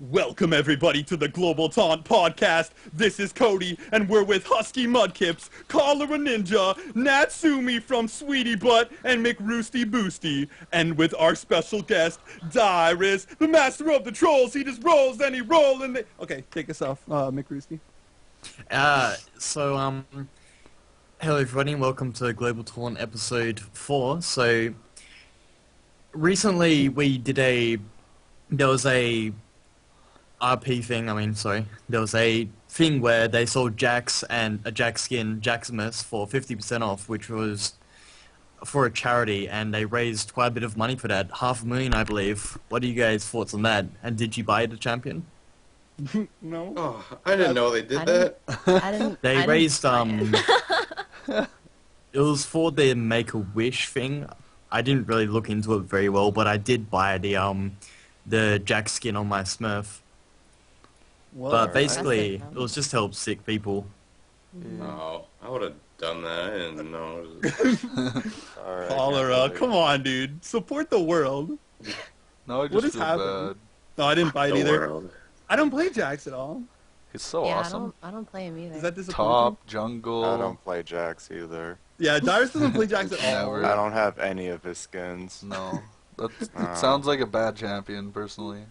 Welcome everybody to the GlobalTaunt podcast. This is Cody, and we're with Huskymudkipz, Choleraninja, Natsumiii from Sweetie Butt, and Mcrooster Boosty. And with our special guest, Dyrus, the master of the trolls. He just rolls and he rolls and Okay, take us off, Mcrooster. Hello everybody, and welcome to GlobalTaunt episode 4. So, recently we did there was a thing where they sold Jax and a Jax skin, Jaximus, for 50% off, which was for a charity, and they raised quite a bit of money for that, $500,000 I believe. What are you guys' thoughts on that? And did you buy the champion? No. Oh, I didn't know they did that. They raised it was for the Make-A-Wish thing. I didn't really look into it very well, but I did buy the Jax skin on my Smurf. Well, But basically, it was just to help sick people. No, I would have done that. I didn't know. Cholera, come on, dude. Support the world. No, I What just is feel happening? bad. No, I didn't buy it The either. world. I don't play Jax at all. He's so awesome. I don't play him either. Is that disappointing? Top, jungle. I don't play Jax either. Yeah, Dyrus doesn't play Jax at all. Never. I don't have any of his skins. No. It sounds like a bad champion, personally.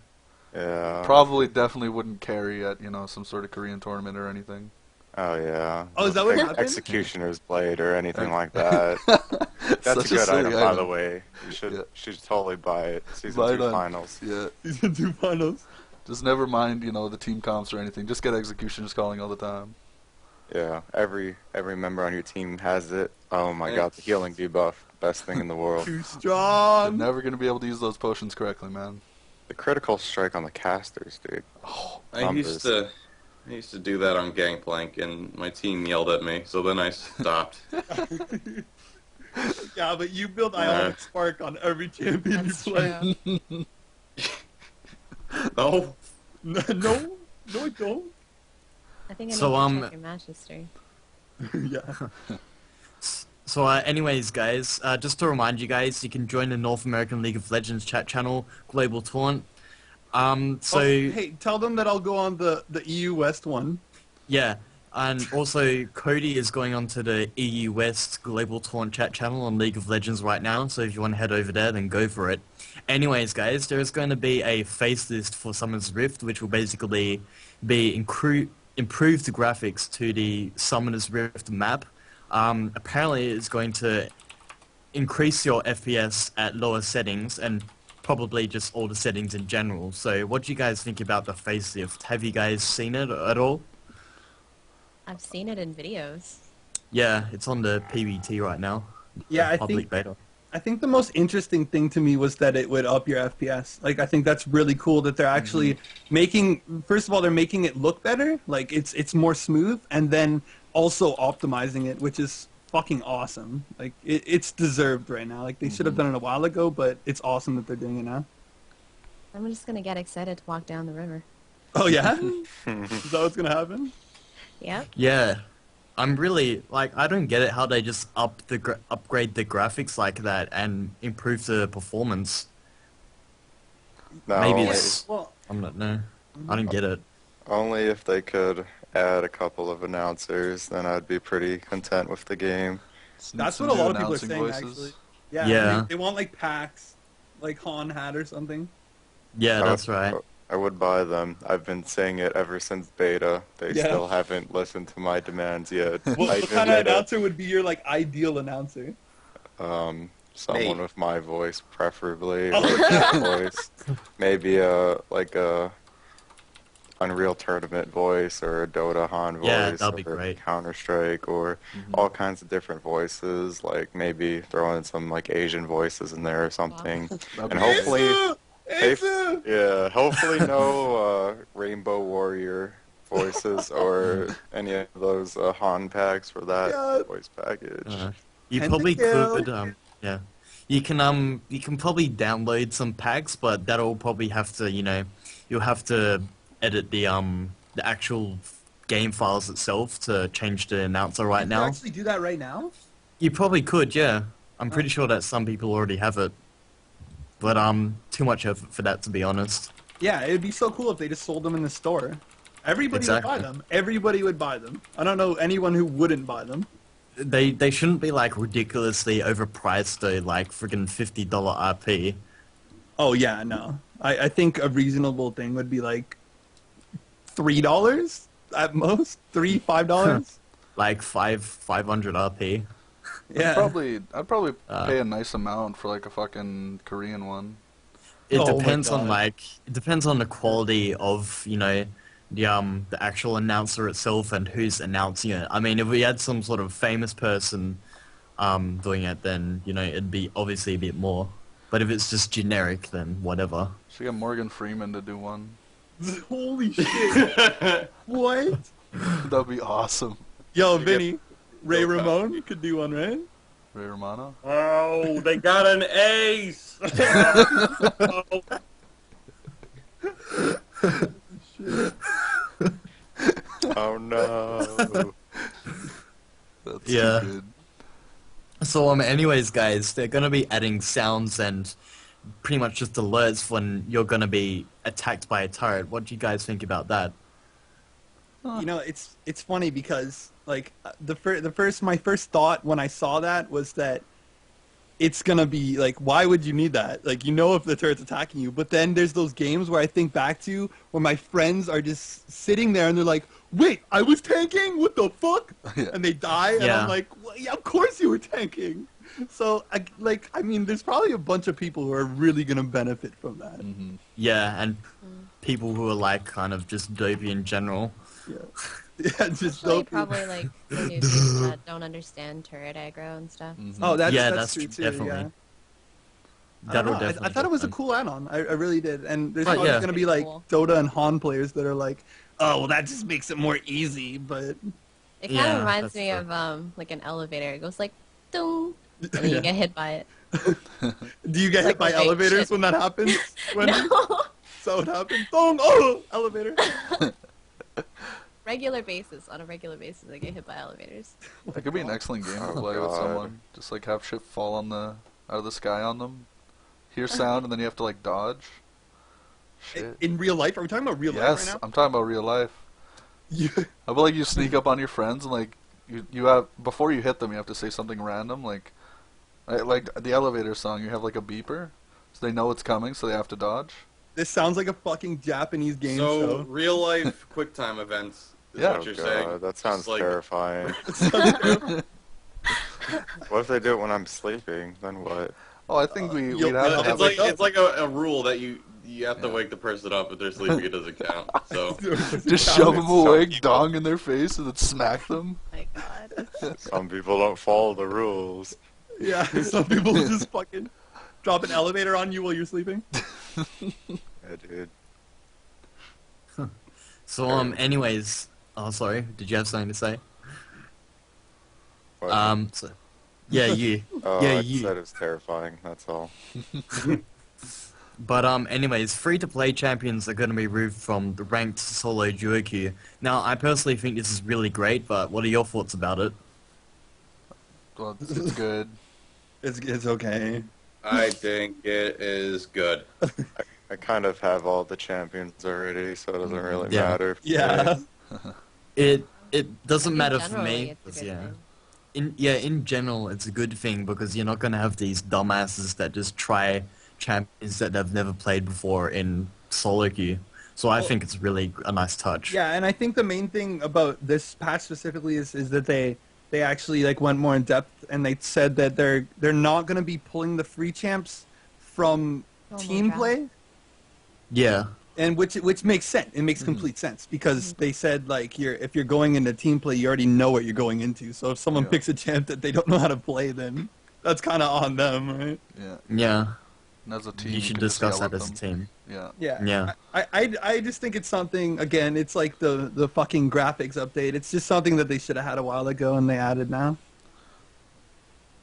Yeah. Probably definitely wouldn't carry at, some sort of Korean tournament or anything. Oh yeah. Oh, is that what happened? Executioner's Blade or anything like that. That's Such a good silly item, by the way. You should totally buy it. Season Buy 2 it on- finals. Yeah. Season 2 finals. Just never mind, the team comps or anything. Just get executioners calling all the time. Yeah. Every member on your team has it. Oh my god, the healing debuff. Best thing in the world. Too You're strong. never going to be able to use those potions correctly, man. The critical strike on the casters, dude. I used to do that on Gangplank, and my team yelled at me, so then I stopped. Yeah, but you build Ionic Spark on every champion That's you play. true. No, No, I don't. I think I need So, to check your match history. Yeah. So, anyways, guys, just to remind you guys, you can join the North American League of Legends chat channel, GlobalTaunt. Hey, tell them that I'll go on the EU West one. Yeah, and also Cody is going on to the EU West GlobalTaunt chat channel on League of Legends right now, so if you want to head over there, then go for it. Anyways, guys, there is going to be a face list for Summoner's Rift, which will basically be improved graphics to the Summoner's Rift map. Apparently it's going to increase your FPS at lower settings and probably just all the settings in general. So what do you guys think about the facelift? Have you guys seen it at all? I've seen it in videos. Yeah, it's on the PBT right now. Yeah, Public beta. I think the most interesting thing to me was that it would up your FPS. Like, I think that's really cool that they're actually making. First of all, they're making it look better. Like, it's more smooth, and then also optimizing it, which is fucking awesome. Like, it's deserved right now. Like, they should have done it a while ago, but it's awesome that they're doing it now. I'm just gonna get excited to walk down the river. Oh yeah, is that what's gonna happen? Yep. Yeah. I'm really, I don't get it how they just upgrade the graphics like that and improve the performance. No, Maybe only, it's... Well, I'm not, no. I don't get it. only if they could add a couple of announcers, then I'd be pretty content with the game. that's what a lot of people are saying. Actually, yeah. Yeah. They want like packs, like Han hat or something. Yeah, that's right. I would buy them. I've been saying it ever since beta. They Yeah. still haven't listened to my demands yet. What kind of announcer would be your like ideal announcer? Someone Me. with my voice, preferably, Oh. or that voice. Maybe a Unreal Tournament voice or a Dota Han voice. Yeah, that'd be or great. Counter-Strike or all kinds of different voices. Like maybe throw in some like Asian voices in there or something. That'd And be hopefully, Asu! hopefully no Rainbow Warrior voices or any of those Han packs for that Yeah. voice package. You And probably the kill. could, yeah. You can probably download some packs, but that'll probably have to, you'll have to edit the actual game files itself to change the announcer right You now. can actually do that right now? You probably could, yeah. I'm pretty sure that some people already have it. But too much effort for that, to be honest. Yeah, it'd be so cool if they just sold them in the store. Everybody would buy Exactly. them. Everybody would buy them. I don't know anyone who wouldn't buy them. They shouldn't be like ridiculously overpriced though, like friggin' $50 RP. Oh yeah, no. I think a reasonable thing would be like $3 at most. $5. Like 500 RP. Yeah. I'd probably pay a nice amount for like a fucking Korean one. It Oh my depends on God. it depends on the quality of, the actual announcer itself and who's announcing it. I mean, if we had some sort of famous person doing it, then, it'd be obviously a bit more. But if it's just generic, then whatever. Should get Morgan Freeman to do one. Holy shit. What? That'd be awesome. Yo, You Vinny. get Ray Bill Ramon Cosby. could do one, right? Ray Romano. Oh, they got an ace! Oh no. That's Yeah. too good. So, anyways, guys, they're gonna be adding sounds and pretty much just alerts when you're gonna be attacked by a turret. What do you guys think about that? You know, it's funny because like my first thought when I saw that was that it's gonna be like, why would you need that? Like, if the turret's attacking you, but then there's those games where I think back to where my friends are just sitting there and they're like, wait, I was tanking? What the fuck? Yeah. And they die, and Yeah. I'm like, well, yeah, of course you were tanking. So, I mean, there's probably a bunch of people who are really gonna benefit from that. Mm-hmm. Yeah, and people who are like kind of just dopey in general. Yeah, yeah, just Especially dope. probably like the new kids that don't understand turret aggro and stuff. Mm-hmm. Oh, that's Yeah, that's that's true too. definitely. Yeah. I, don't That'll know, I definitely. thought it was a happen. cool add-on. I really did. And there's But probably yeah. going to be like Cool. Dota and Han players that are like, oh, well, that just makes it more easy. But It kind Yeah, of reminds that's me true. of like an elevator. It goes like, dong, and then Yeah. you get hit by it. do you get It's hit like by a big elevators shit. when that happens? When No, so it happens? Dong! Oh, elevator. regular basis. On a regular basis, I get hit by elevators. That could be an excellent game to Oh, play with God. someone. Just like have shit fall out of the sky on them. Hear sound and then you have to like dodge. Shit. In real life? Are we talking about real life Yes, right now? I'm talking about real life. You, How about like you sneak up on your friends and like you have before you hit them you have to say something random like the elevator song, you have like a beeper so they know it's coming so they have to dodge. this sounds like a fucking Japanese game So, show. real life QuickTime events is Yeah. what Oh you're god, saying. that sounds Just like- terrifying. What if they do it when I'm sleeping? Then what? Oh, I think we'd you'll- have to it's have It's like- like a rule that you have to Yeah. wake the person up if they're sleeping. It doesn't count. So just shove them Some awake, people- dong in their face, and then smack them. My God. Some people don't follow the rules. Yeah, some people just fucking drop an elevator on you while you're sleeping. Yeah, dude. So, anyways, oh, sorry, did you have something to say? What? So, yeah, you. Oh, yeah, I you. said it's terrifying. That's all. But, anyways, free-to-play champions are going to be removed from the ranked solo duo queue. Now, I personally think this is really great, but what are your thoughts about it? Well, it's good. It's okay. I think it is good. I kind of have all the champions already, so it doesn't really Yeah. matter. Yeah. It doesn't In matter for generally, me. it's a 'cause, good yeah. thing. In general, it's a good thing because you're not going to have these dumbasses that just try champions that they've never played before in solo queue. So I think it's really a nice touch. Yeah, and I think the main thing about this patch specifically is that they actually like went more in depth and they said that they're not going to be pulling the free champs from Normal team draft. play, Yeah. and which makes sense. It makes complete sense because they said like if you're going into team play, you already know what you're going into. So if someone Yeah. picks a champ that they don't know how to play, then that's kind of on them, right? Yeah. Yeah. And as a team, You should can just discuss yell that at as a them. team. Yeah. Yeah. Yeah. I just think it's something, again, it's like the fucking graphics update. It's just something that they should have had a while ago and they added now.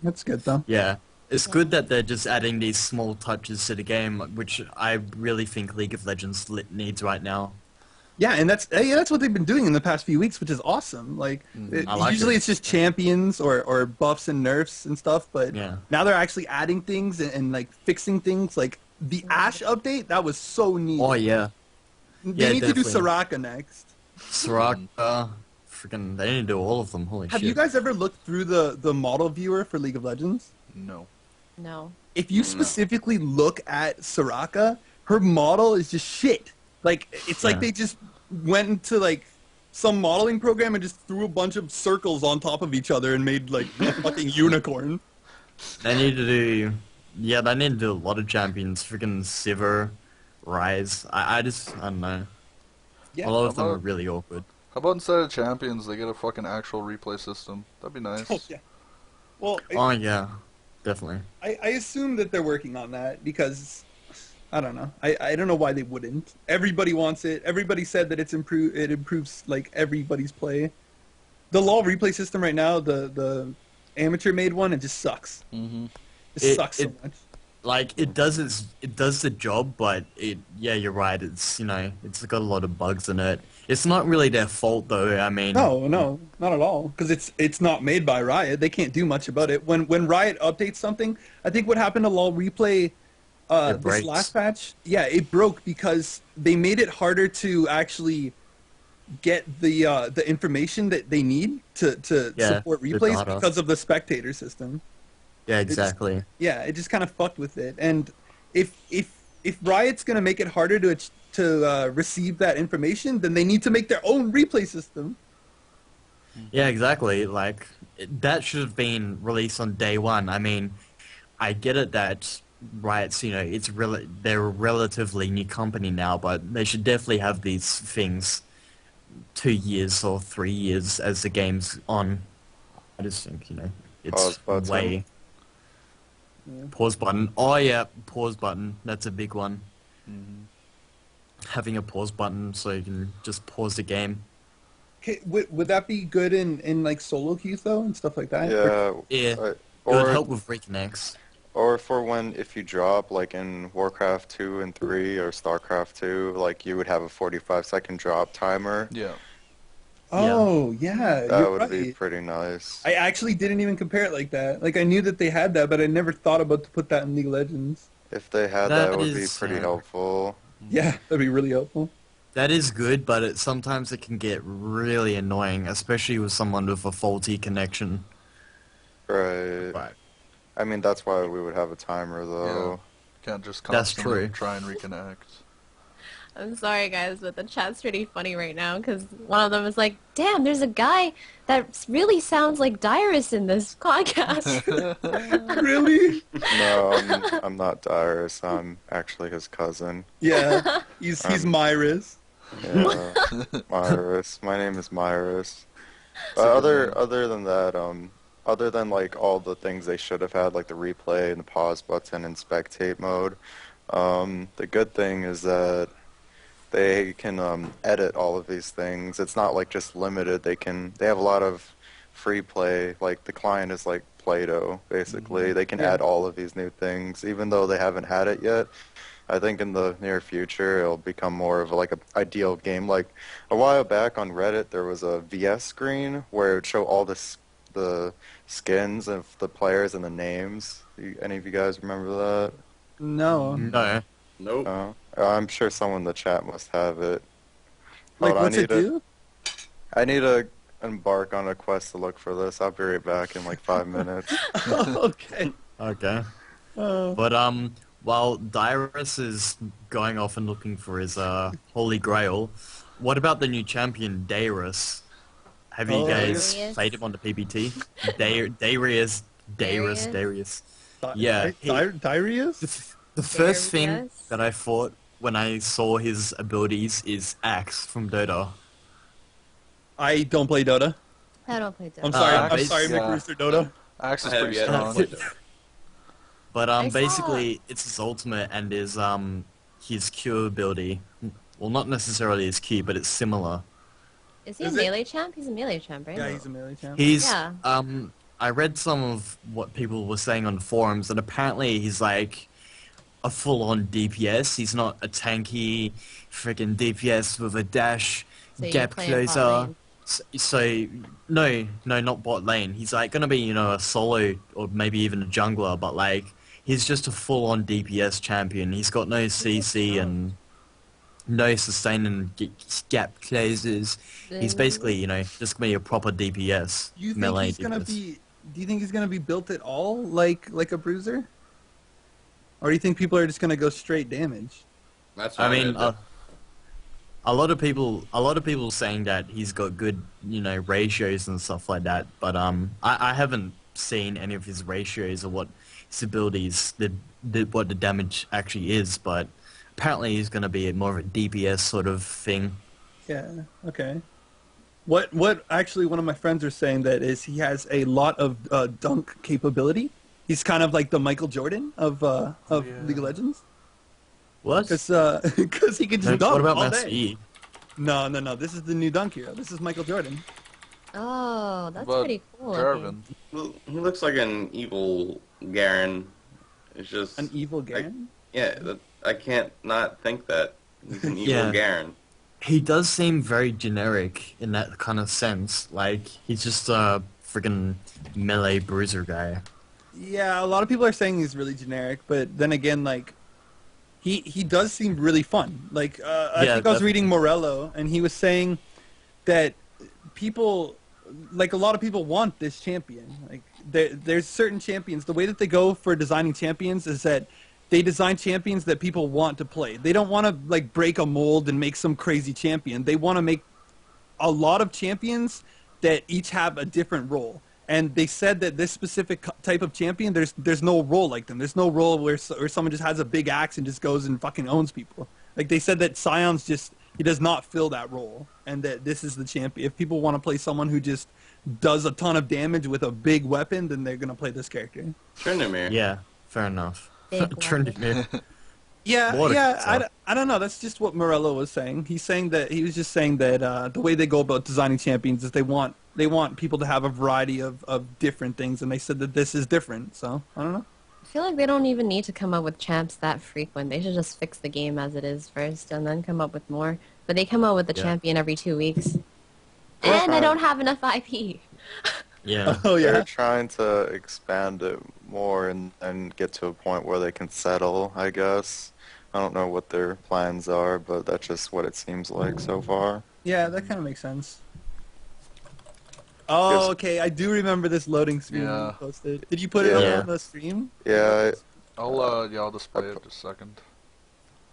That's good though. Yeah. It's good that they're just adding these small touches to the game, which I really think League of Legends needs right now. Yeah, and that's what they've been doing in the past few weeks, which is awesome. Like, I like usually it. it's just champions or buffs and nerfs and stuff, but Yeah. now they're actually adding things and like fixing things. Like the Ashe update, that was so neat. Oh yeah, They yeah, need to do definitely. Soraka next. Soraka, freaking, they need to do all of them. Holy Have shit! you guys ever looked through the model viewer for League of Legends? No. No. If you specifically look at Soraka, her model is just shit. Like, it's like Yeah. they just went into, like, some modeling program and just threw a bunch of circles on top of each other and made, like, a fucking unicorn. They need to do, yeah, they need to do a lot of champions. Freaking Sivir, Rise. I don't know. Yeah. A lot of them How are about- really awkward. How about instead of champions, they get a fucking actual replay system? That'd be nice. Oh, yeah. Well, Oh yeah, definitely. I assume that they're working on that because I don't know. I don't know why they wouldn't. Everybody wants it. Everybody said that it improves like everybody's play. The LoL replay system right now, the amateur made one, it just sucks. Mm-hmm. It sucks so much. Like it does the job, but yeah, you're right. It's it's got a lot of bugs in it. It's not really their fault though. I mean, No, not at all. Because it's not made by Riot. They can't do much about it. When Riot updates something, I think what happened to LoL replay this breaks. last patch, yeah, it broke because they made it harder to actually get the information that they need to Yeah, support the replays data. because of the spectator system. Yeah, exactly. Yeah, it just kind of fucked with it. And if Riot's gonna make it harder to receive that information, then they need to make their own replay system. Yeah, exactly. Like that should have been released on day one. I mean, I get it that Riot's they're a relatively new company now, but they should definitely have these things 2 years or 3 years as the game's on. I just think it's Pause button. way. Pause button. Oh yeah, pause button. That's a big one. Having a pause button so you can just pause the game. Okay, would that be good in like solo queues though and stuff like that? Yeah. Yeah, uh, it would or help with reconnects. or for if you drop like in Warcraft 2 and 3 or StarCraft 2, like you would have a 45-second drop timer. Yeah. Oh yeah, That you're would right. be pretty nice. I actually didn't even compare it like that. Like I knew that they had that, but I never thought about to put that in League of Legends. If they had That that, it would be is, pretty helpful. Yeah, that'd be really helpful. That is good, but sometimes it can get really annoying, especially with someone with a faulty connection. Right. Right. I mean, that's why we would have a timer, though. Can't just That's constantly true. try and reconnect. I'm sorry, guys, but the chat's pretty funny right now because one of them is like, "Damn, there's a guy that really sounds like Dyrus in this podcast." Really? No, I'm not Dyrus. I'm actually his cousin. Yeah, he's Myris. Yeah, Myrus. My name is Myrus. Other than that, other than like all the things they should have had, like the replay and the pause button and spectate mode, the good thing is that they can edit all of these things. It's not like just limited. They have a lot of free play. Like the client is like Play-Doh, basically. They can add all of these new things, even though they haven't had it yet. I think in the near future it'll become more of like a ideal game. Like a while back on Reddit, there was a VS screen where it would show all the skins of the players and the names. Any of you guys remember that? No. No. Nope. I'm sure someone in the chat must have it. Like, Hold on, what's it do? I need to embark on a quest to look for this. I'll be right back in like 5 minutes. Okay. Okay. Uh, But while Dyrus is going off and looking for his holy grail, what about the new champion Dyrus? Have you Oh, guys Darius. played him on the PBT? Darius. Yeah, Dyrus? The first thing Darius? that I thought when I saw his abilities is Axe from Dota. I don't play Dota. I don't play I'm Dota. sorry. I'm bas- sorry, yeah. Mcrooster Dota. Axe is I have pretty yet to strong. play Dota. But I saw- basically, it's his ultimate and his Q ability. Well, not necessarily his Q, but it's similar. Is he a Is it- melee champ? He's a melee champ, right? Yeah, he's a melee champ. He's Yeah. I read some of what people were saying on forums, and apparently he's like a full-on DPS. He's not a tanky freaking DPS with a dash, So you gap play in bot closer. lane. So no, not bot lane. He's like gonna be a solo or maybe even a jungler, but like he's just a full-on DPS champion. He's got no CC and no sustain and gap closes. He's basically, you know, just gonna be a proper DPS You think melee he's gonna DPS. be? Do you think he's gonna be built at all like a bruiser? Or do you think people are just gonna go straight damage? That's I what mean, did. a lot of people saying that he's got good, you know, ratios and stuff like that. But I haven't seen any of his ratios or what his abilities, what the damage actually is. But apparently, he's going to be more of a DPS sort of thing. Yeah. Okay. What actually one of my friends are saying that is he has a lot of dunk capability. He's kind of like the Michael Jordan of League of Legends. What? Because he can just dunk What about all day. Natsumiii? No. This is the new dunk hero. This is Michael Jordan. Oh, that's But pretty cool. Darwin. Well, he looks like an evil Garen. It's just An evil Garen. I can't not think that he's an evil Yeah. Garen. He does seem very generic in that kind of sense. Like he's just a friggin' melee bruiser guy. Yeah, a lot of people are saying he's really generic, but then again, like, he does seem really fun. Like, I Yeah, think I was reading Morello, and he was saying that people, like, a lot of people want this champion. Like, there's certain champions. The way that they go for designing champions is that they design champions that people want to play. They don't want to, like, break a mold and make some crazy champion. They want to make a lot of champions that each have a different role. And they said that this specific type of champion, there's no role like them. There's no role where someone just has a big axe and just goes and fucking owns people. Like they said that Scion's he does not fill that role, and that this is the champion. If people want to play someone who just does a ton of damage with a big weapon, then they're gonna play this character. Tryndamere. Yeah, fair enough. Big weapon. Tryndamere. Yeah, What a yeah. concept. I don't know. That's just what Morello was saying. He was just saying that the way they go about designing champions is they want people to have a variety of different things, and they said that this is different. So I don't know. I feel like they don't even need to come up with champs that frequent. They should just fix the game as it is first, and then come up with more. But they come out with a Yeah. champion every 2 weeks, Yeah. and they don't have enough IP. Yeah. Oh They're yeah. trying to expand it more and get to a point where they can settle, I guess. I don't know what their plans are, but that's just what it seems like so far. Yeah, that kind of makes sense. Oh, Yes. okay. I do remember this loading screen Yeah. you posted. Did you put it Yeah. up on the stream? Yeah, I'll display it just a second.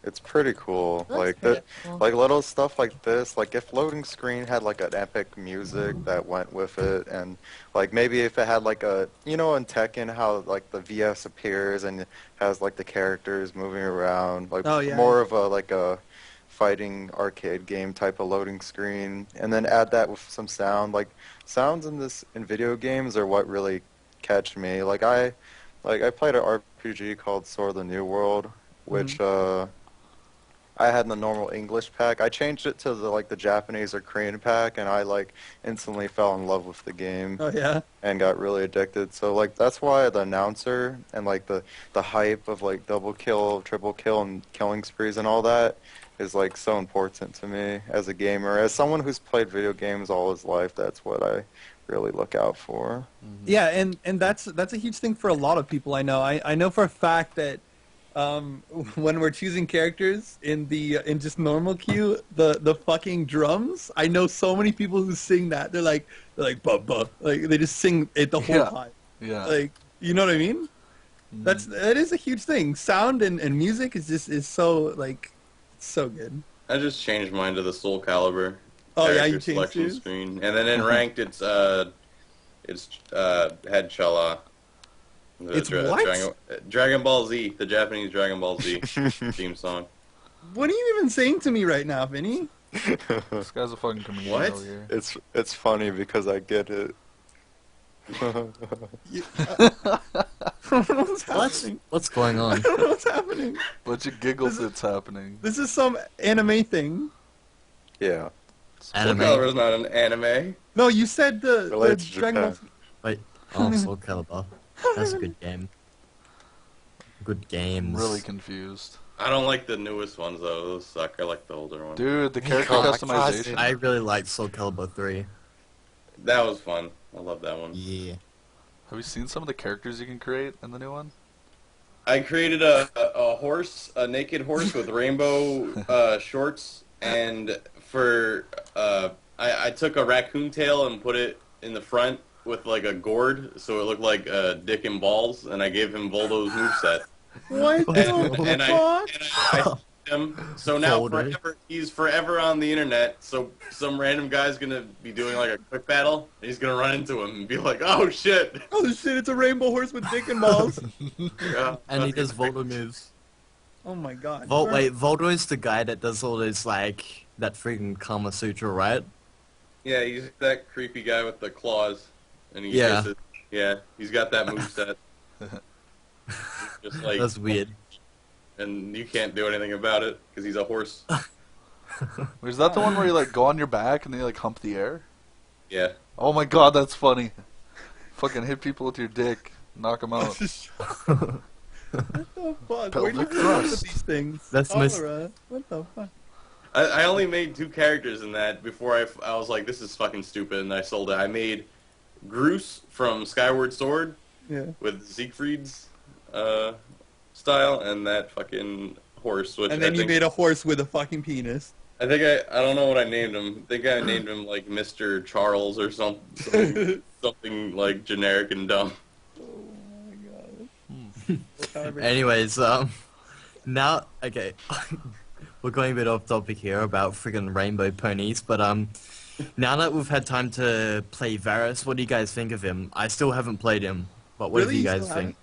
it's pretty cool. Looks Like pretty that, cool. like little stuff like this. Like if loading screen had like an epic music that went with it, and like maybe if it had like a, you know, in Tekken how like the VS appears and has like the characters moving around, like Oh, yeah. more of a fighting arcade game type of loading screen, and then add that with some sound. Like sounds in video games are what really catch me. Like I played an RPG called Sword of the New World, which I had in the normal English pack. I changed it to the Japanese or Korean pack, and I instantly fell in love with the game Oh yeah. and got really addicted. So that's why the announcer and the hype of double kill, triple kill, and killing sprees and all that is so important to me as a gamer. As someone who's played video games all his life, that's what I really look out for. Yeah, and that's a huge thing for a lot of people I know. I know for a fact that when we're choosing characters in just normal queue, the fucking drums, I know so many people who sing that. They're like buh buh. Like they just sing it the whole Yeah. time. Yeah. Like, you know what I mean? That is a huge thing. Sound and music is so so good. I just changed mine to the Soul Calibur. Oh, yeah, character you changed selection yours? screen, and then in ranked it's Head Chala. It's what? Dragon Ball Z, the Japanese Dragon Ball Z theme song. What are you even saying to me right now, Vinny? This guy's a fucking comedian What? over here. It's funny because I get it. What's going on? What's happening? Bunch of giggles that's happening. This is some anime thing. Yeah. Soul Anime. Calibur is not an anime. No, you said the Relates to Dragon Ball. Japan. Wait. Oh, Soul Calibur. That's a good game. Good I'm games. really confused. I don't like the newest ones though. Those suck. I like the older ones. Dude, the character Oh my customization. I really like Soul Calibur 3. That was fun. I love that one. Yeah. Have you seen some of the characters you can create in the new one? I created a horse, a naked horse with rainbow shorts, and for I took a raccoon tail and put it in the front with like a gourd, so it looked like dick and balls, and I gave him Voldo's moveset. What the And fuck? I him. So now Voldo. forever, he's forever on the internet. So some random guy's gonna be doing like a quick battle, and he's gonna run into him and be like, "Oh shit!" Oh shit! It's a rainbow horse with dick and balls. Yeah, And he does Voldo moves. Oh my god. Wait, Voldo is the guy that does all those, like, that freaking Kama Sutra, right? Yeah, he's that creepy guy with the claws, and he Yeah. kisses. Yeah, he's got that moveset. Just like, That's weird. and you can't do anything about it because he's a horse. Is that the one where you like go on your back and then you like hump the air? Yeah. Oh my god, that's funny. Fucking hit people with your dick, knock them out. What the fuck? Where do you Pelvic come up with thrust. these things? That's most- Cholera. What the fuck? I only made 2 characters in that before I was like, this is fucking stupid, and I sold it. I made Groose from Skyward Sword Yeah. with Siegfried's style, and that fucking horse. Which And then I you think, made a horse with a fucking penis. I think I don't know what I named him. I think I named him like Mr. Charles or something like generic and dumb. Oh my god. However- Anyways, now, okay, we're going a bit off topic here about friggin' rainbow ponies, but now that we've had time to play Varus, what do you guys think of him? I still haven't played him, but what Really? do you You guys still think? haven't?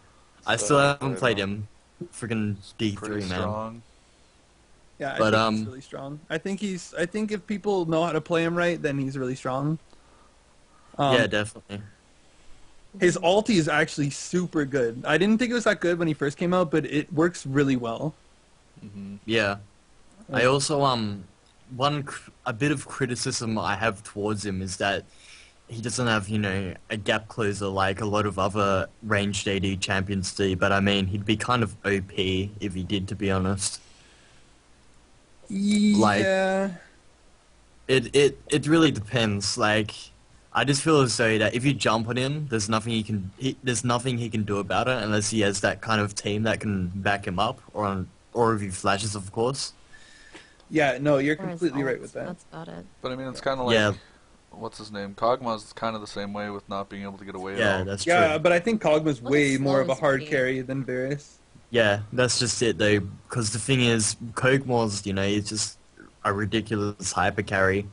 I Still still haven't haven't played played him. Friggin' Pretty D3, man. strong. Yeah, I But, think he's really strong. I think if people know how to play him right, then he's really strong. Yeah, definitely. His ulti is actually super good. I didn't think it was that good when he first came out, but it works really well. Mm-hmm. Yeah. I also, a bit of criticism I have towards him is that he doesn't have, a gap closer like a lot of other ranged AD champions do, but I mean, he'd be kind of OP if he did, to be honest. Like- Yeah. It really depends. Like, I just feel as though that if you jump on him, there's nothing he can do about it unless he has that kind of team that can back him up, or if he flashes, of course. Yeah, no, you're Or his completely right ult, with that. That's about it. But I mean, it's kind of like, Yeah. what's his name? Kog'Maw's kind of the same way with not being able to get away at Yeah, all. that's Yeah, true. but I think Kog'Maw's Well, way it's more of slow a hard and carry than Varus. Yeah, that's just it though, because the thing is, Kog'Maw's, he's just a ridiculous hyper carry.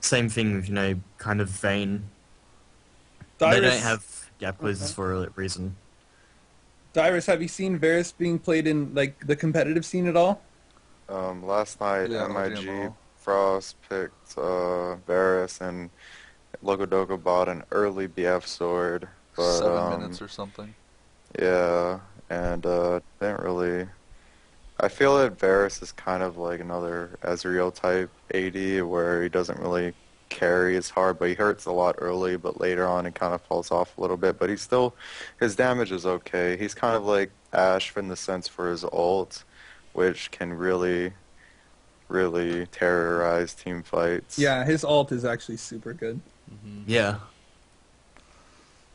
Same thing with, kind of Vayne. They don't have gap closers for a reason. Dyrus, have you seen Varus being played in like the competitive scene at all? Last night, Yeah, MIG LGMO. Frost picked Varus, and Logodoko bought an early BF sword. But, 7 minutes or something. yeah, and didn't really. I feel that Varus is kind of like another Ezreal type AD, where he doesn't really carry as hard, but he hurts a lot early, but later on it kind of falls off a little bit. But his damage is okay. He's kind of like Ashe in the sense for his ult, which can really, really terrorize team fights. Yeah, his ult is actually super good. Mm-hmm. Yeah.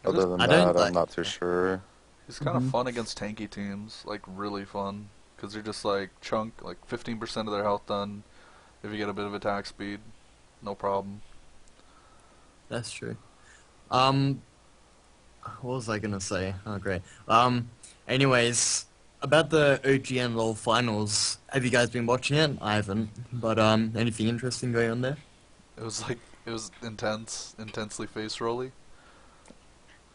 Other than I don't that, like- I'm not too sure. He's kind of Mhm. fun against tanky teams, like really fun, because they're just like chunk, like 15% of their health done. If you get a bit of attack speed, no problem. That's true. What was I gonna say? Oh, great. Anyways, about the OGN LoL finals, have you guys been watching it? I haven't. But, anything interesting going on there? It was intensely face rolly.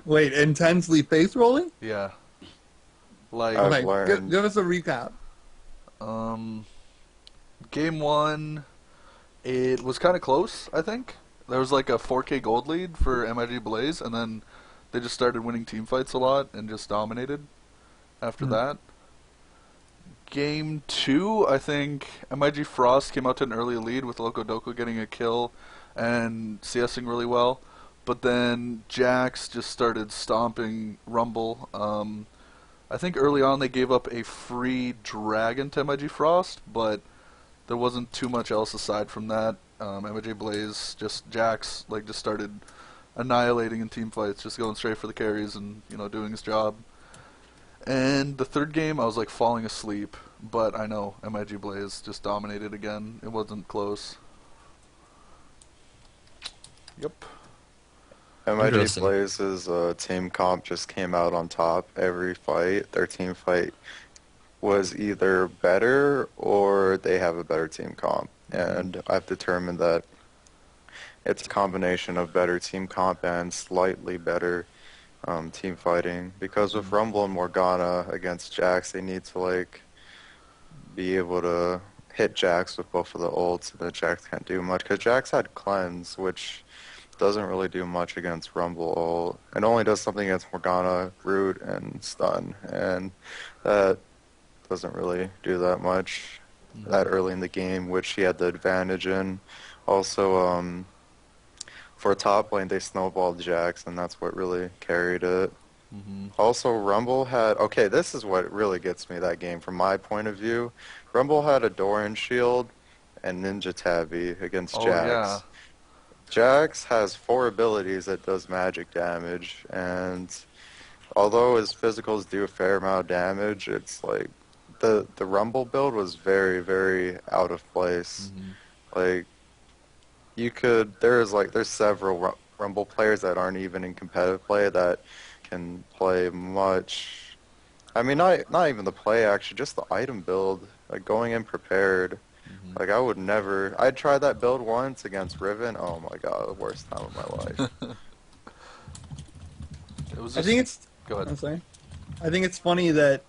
Wait, intensely face rolling? Yeah. Like, I've Okay, learned. give us a recap. game 1, it was kind of close, I think. There was like a 4K gold lead for MIG Blaze, and then they just started winning team fights a lot and just dominated after that. Game 2, I think MIG Frost came out to an early lead with Lokodoko getting a kill and CSing really well. But then Jax just started stomping Rumble. I think early on they gave up a free dragon to MIG Frost, but there wasn't too much else aside from that. MIG Blaze, Jax, just started annihilating in team fights, just going straight for the carries and, doing his job. And the third game, I was like falling asleep, but I know MIG Blaze just dominated again. It wasn't close. Yep. MIG Interesting. Blaze's team comp just came out on top every fight. Their team fight was either better or they have a better team comp. And I've determined that it's a combination of better team comp and slightly better team fighting. Because with Rumble and Morgana against Jax, they need to like be able to hit Jax with both of the ults, and then Jax can't do much. Because Jax had Cleanse, which doesn't really do much against Rumble ult. It only does something against Morgana, Root, and Stun. And that doesn't really do that much that early in the game, which he had the advantage in. Also, for top lane, they snowballed Jax, and that's what really carried it. Also, Rumble had... Okay, this is what really gets me that game from my point of view. Rumble had a Doran shield and Ninja Tabby against Jax. Yeah. Jax has 4 abilities that does magic damage, and although his physicals do a fair amount of damage, it's like the Rumble build was very, very out of place. Like, there's several Rumble players that aren't even in competitive play that can play much. I mean, not even the play, actually, just the item build, like going in prepared. Like, I would never... I tried that build once against Riven. Oh my god, the worst time of my life. It was I just... think it's... Go ahead. I'm sorry. I think it's funny that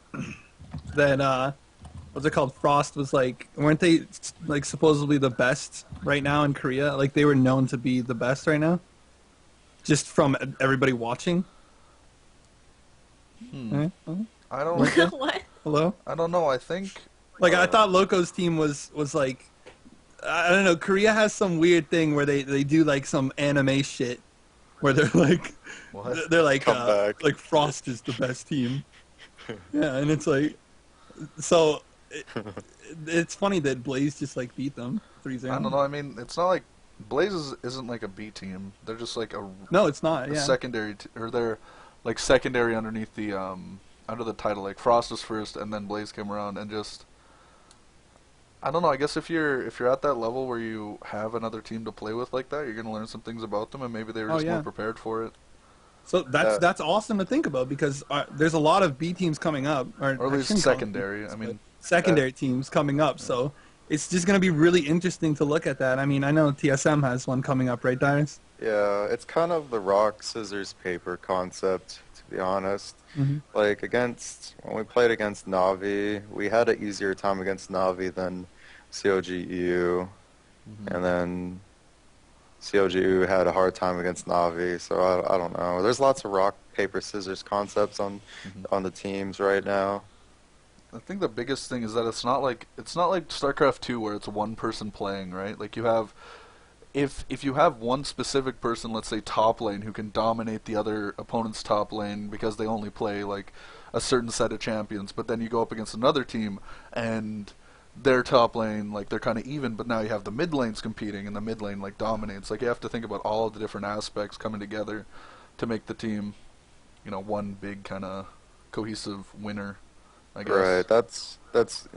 what's it called? Frost was like, weren't they like supposedly the best right now in Korea? Like they were known to be the best right now, just from everybody watching. I don't. What? Hello. I don't know. I think. Like I thought Loco's team was like, I don't know. Korea has some weird thing where they do like some anime shit, where they're like, What? they're like Come back. like Frost is the best team. Yeah, and it's like, so it's funny that Blaze just like beat them 3-0. I don't know. I mean, it's not like Blaze isn't like a B team. They're just like a No, it's not. a Yeah. secondary, or they're like secondary underneath the under the title. Like Frost was first, and then Blaze came around, and just I don't know. I guess if you're at that level where you have another team to play with like that, you're gonna learn some things about them, and maybe they were just more prepared for it. So that's awesome to think about because there's a lot of B teams coming up, Or at I least shouldn't call them secondary. B teams, I mean, but secondary teams coming up. So it's just going to be really interesting to look at that. I mean, I know TSM has one coming up, right, Dyrus? Yeah, it's kind of the rock, scissors, paper concept, to be honest. Like, when we played against Navi, we had an easier time against Navi than COGEU, and then COGEU had a hard time against Navi, so I don't know. There's lots of rock, paper, scissors concepts on the teams right now. I think the biggest thing is that it's not like StarCraft 2 where it's one person playing, right? Like you have if you have one specific person, let's say top lane, who can dominate the other opponent's top lane because they only play like a certain set of champions, but then you go up against another team and their top lane, like they're kind of even, but now you have the mid lanes competing and the mid lane like dominates. Like you have to think about all of the different aspects coming together to make the team, one big kind of cohesive winner, I guess. Right. That's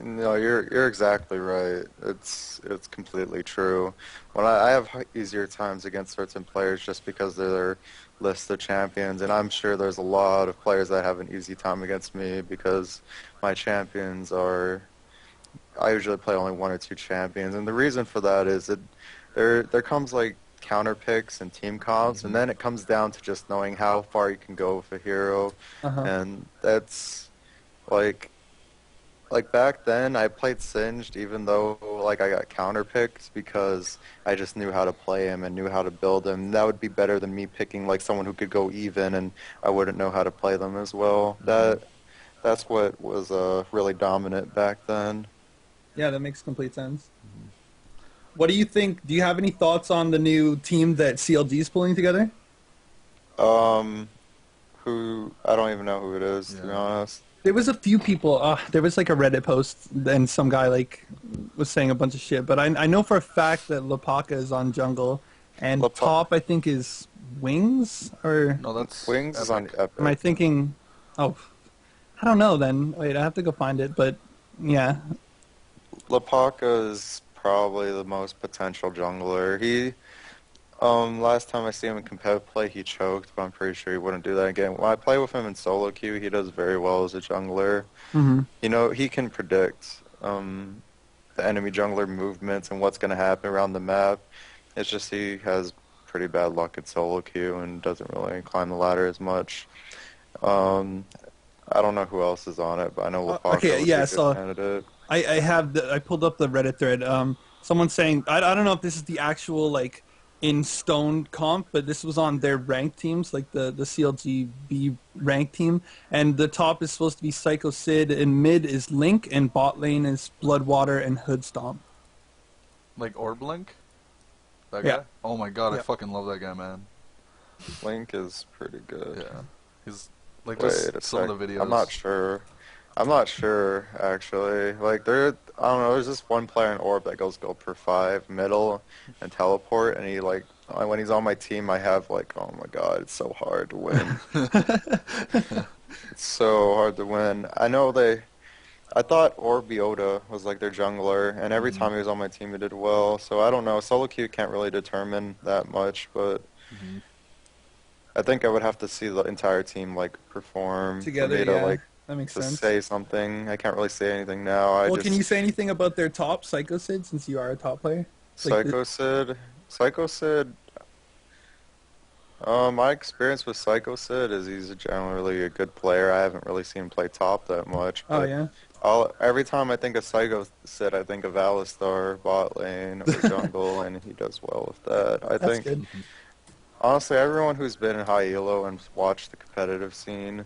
you're exactly right. It's completely true. When I have easier times against certain players just because they're their list of champions, and I'm sure there's a lot of players that have an easy time against me because my champions are. I usually play only 1 or 2 champions, and the reason for that is there comes like counter picks and team comps, and then it comes down to just knowing how far you can go with a hero, and that's like back then I played Singed even though like I got counter picked because I just knew how to play him and knew how to build him. That would be better than me picking like someone who could go even and I wouldn't know how to play them as well. That's what was really dominant back then. Yeah, that makes complete sense. What do you think? Do you have any thoughts on the new team that CLG is pulling together? Who I don't even know who it is, to be honest. There was a few people. There was like a Reddit post, and some guy like was saying a bunch of shit. But I know for a fact that Lapaka is on jungle, and top I think is Wings or No, that's Wings is on Epic. am I thinking? Oh, I don't know. Then wait, I have to go find it. But yeah, Lapaka is probably the most potential jungler. Last time I see him in competitive play, he choked, but I'm pretty sure he wouldn't do that again. When I play with him in solo queue, he does very well as a jungler. hmm You know, he can predict the enemy jungler movements and what's going to happen around the map. It's just he has pretty bad luck at solo queue and doesn't really climb the ladder as much. I don't know who else is on it, but I know Lapaka okay, would yeah. be a good So candidate. I pulled up the Reddit thread. Someone saying I don't know if this is the actual like in stone comp, but this was on their ranked teams, like the CLGB ranked team, and the top is supposed to be Psycho Sid, and mid is Link, and bot lane is Bloodwater and Hood Stomp. Like Orblink? That Yeah. guy? Oh my god, I Yeah. fucking love that guy, man. Link is pretty good. Yeah. He's like Wait just a some sec. of the videos. I'm not sure. I'm not sure actually. Like I don't know. There's this one player in Orb that goes per 5 middle and teleport, and he like when he's on my team, I have like oh my god, it's so hard to win. It's so hard to win. I thought Orbiota was like their jungler, and every time he was on my team, he did well. So I don't know. Solo queue can't really determine that much, but Mhm. I think I would have to see the entire team like perform Together, for me to yeah. like That makes to sense. say something. I can't really say anything now. Well, can you say anything about their top Psycho Sid since you are a top player? Like Psycho Sid. My experience with Psycho Sid is he's generally a good player. I haven't really seen him play top that much. Oh But yeah. every time I think of Psycho Sid, I think of Alistar, bot lane, or jungle, and he does well with that. I That's think, good. honestly, everyone who's been in high elo and watched the competitive scene,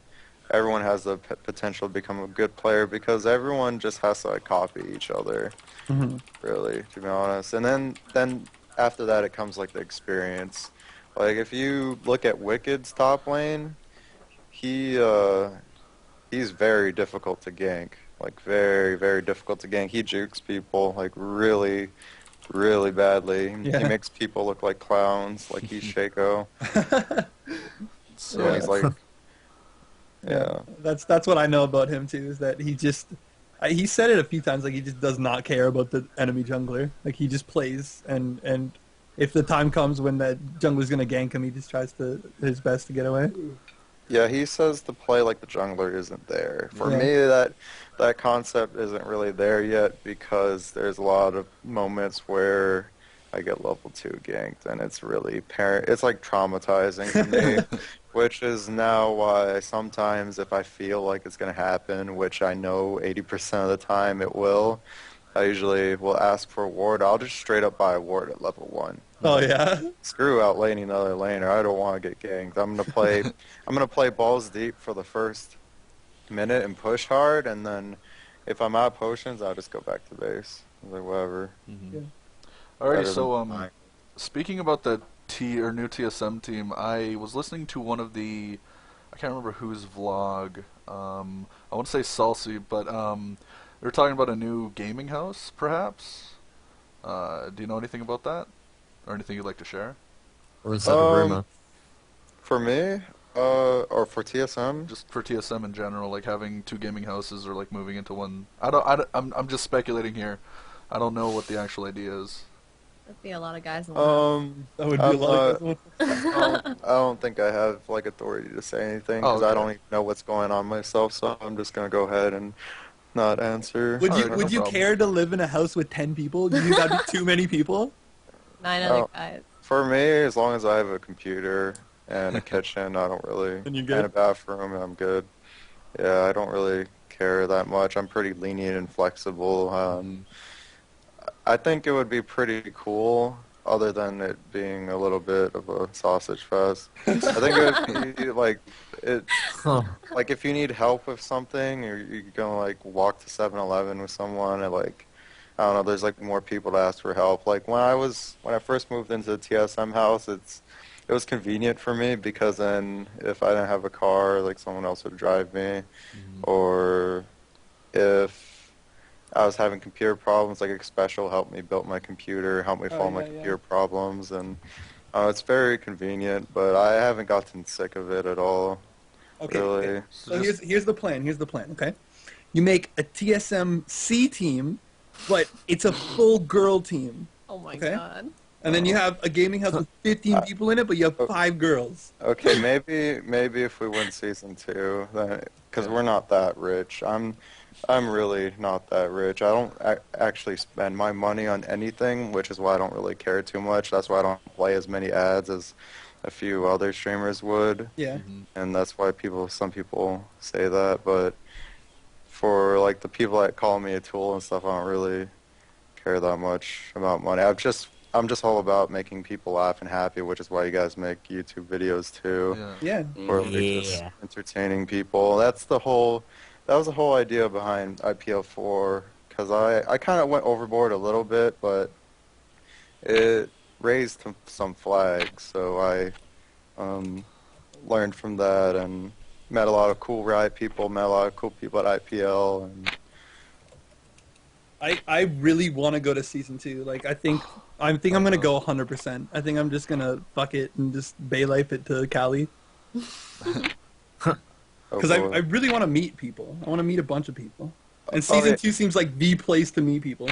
everyone has the potential to become a good player because everyone just has to like, copy each other, hmm really, to be honest. And then after that, it comes like the experience. Like if you look at Wicked's top lane, he he's very difficult to gank. Like very, very difficult to gank. He jukes people like really, really badly. Yeah. He makes people look like clowns, like he's Shaco. So When he's like, yeah. That's what I know about him too. Is that he said it a few times. Like he just does not care about the enemy jungler. Like he just plays, and if the time comes when that jungler's gonna gank him, he just tries his best to get away. Yeah, he says the play like the jungler isn't there. For Yeah. me, that concept isn't really there yet because there's a lot of moments where I get level 2 ganked, and it's really apparent. It's like traumatizing to me, which is now why sometimes if I feel like it's going to happen, which I know 80% of the time it will, I usually will ask for a ward. I'll just straight up buy a ward at level 1. Oh yeah. Screw out laning another laner. I don't want to get ganked. I'm gonna play balls deep for the first minute and push hard, and then if I'm out of potions, I'll just go back to base. Like whatever. Mhm. Yeah. Alrighty, Better so than mine. speaking about the new TSM team, I was listening to one of the, I can't remember whose vlog. I want to say Salsi, but they were talking about a new gaming house, perhaps. Do you know anything about that, or anything you'd like to share? Or is that a rumor? For me, or for TSM, Just for TSM in general, like having 2 gaming houses or like moving into one. I'm just speculating here. I don't know what the actual idea is. That'd be a lot of guys in the house. That would be a I'm lot not- of I don't think I have like authority to say anything Oh, because I okay. don't even know what's going on myself. So I'm just gonna go ahead and not answer. Would you Alright, no would you problem. care to live in a house with 10 people? Do you think that'd be too many people? 9 other Oh. guys. For me, as long as I have a computer and a kitchen, I don't really, And you're good? and a bathroom, I'm good. Yeah, I don't really care that much. I'm pretty lenient and flexible. I think it would be pretty cool, other than it being a little bit of a sausage fest. I think it would be like it. Huh. Like if you need help with something, or you're gonna like walk to 7-Eleven with someone, and like I don't know, there's like more people to ask for help. Like when I first moved into the TSM house, it was convenient for me because then if I didn't have a car, like someone else would drive me, or if I was having computer problems, like Special helped me build my computer, helped me Oh, solve my yeah, yeah. computer problems, and it's very convenient. But I haven't gotten sick of it at all. Okay. Really. So here's the plan. Here's the plan. Okay, you make a TSMC team, but it's a full girl team. Oh my Okay. god. And then you have a gaming house with 15 people in it, but you have 5 girls. Okay, maybe if we win season 2, then because we're not that rich. I'm really not that rich. I don't actually spend my money on anything, which is why I don't really care too much. That's why I don't play as many ads as a few other streamers would. Yeah. And that's why some people say that. But for like the people that call me a tool and stuff, I don't really care that much about money. I'm just all about making people laugh and happy, which is why you guys make YouTube videos too. Yeah. Or like just entertaining people. That was the whole idea behind IPL4, because I kind of went overboard a little bit, but it raised some flags, so I learned from that and met a lot of cool Riot people, met a lot of cool people at IPL, and I really want to go to season 2. Like I think I'm gonna go 100%. I think I'm just gonna fuck it and just bay life it to Cali. Because I really want to meet people. I want to meet a bunch of people. And season 2 seems like the place to meet people.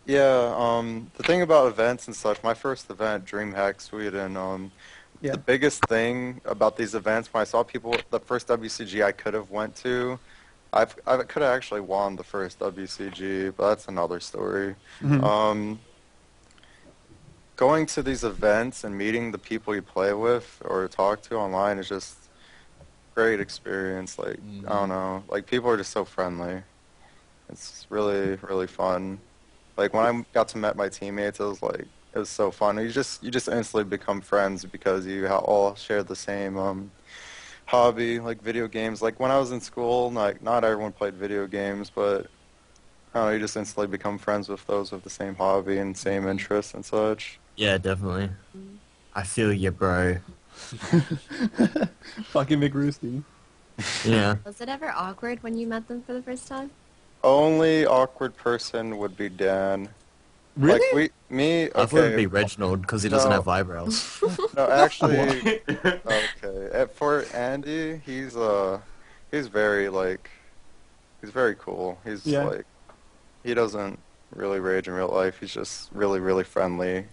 yeah. The thing about events and such, my first event, DreamHack Sweden. The biggest thing about these events, when I saw people, the first WCG I could have went to, I could have actually won the first WCG, but that's another story. Going to these events and meeting the people you play with or talk to online is just great experience. Like I don't know, like people are just so friendly. It's really, really fun. Like when I got to meet my teammates, it was so fun. You just instantly become friends because you all share the same hobby, like video games. Like when I was in school, like not everyone played video games, but I don't know, you just instantly become friends with those with the same hobby and same interests and such. Yeah, definitely. I feel you, bro. Fucking Mcrooster. Yeah. Was it ever awkward when you met them for the first time? Only awkward person would be Dan. Really? Like me. Okay. I thought it'd be Reginald because he doesn't have eyebrows. No, actually. Okay. For Andy, he's very he's very cool. He's like, he doesn't really rage in real life. He's just really, really friendly.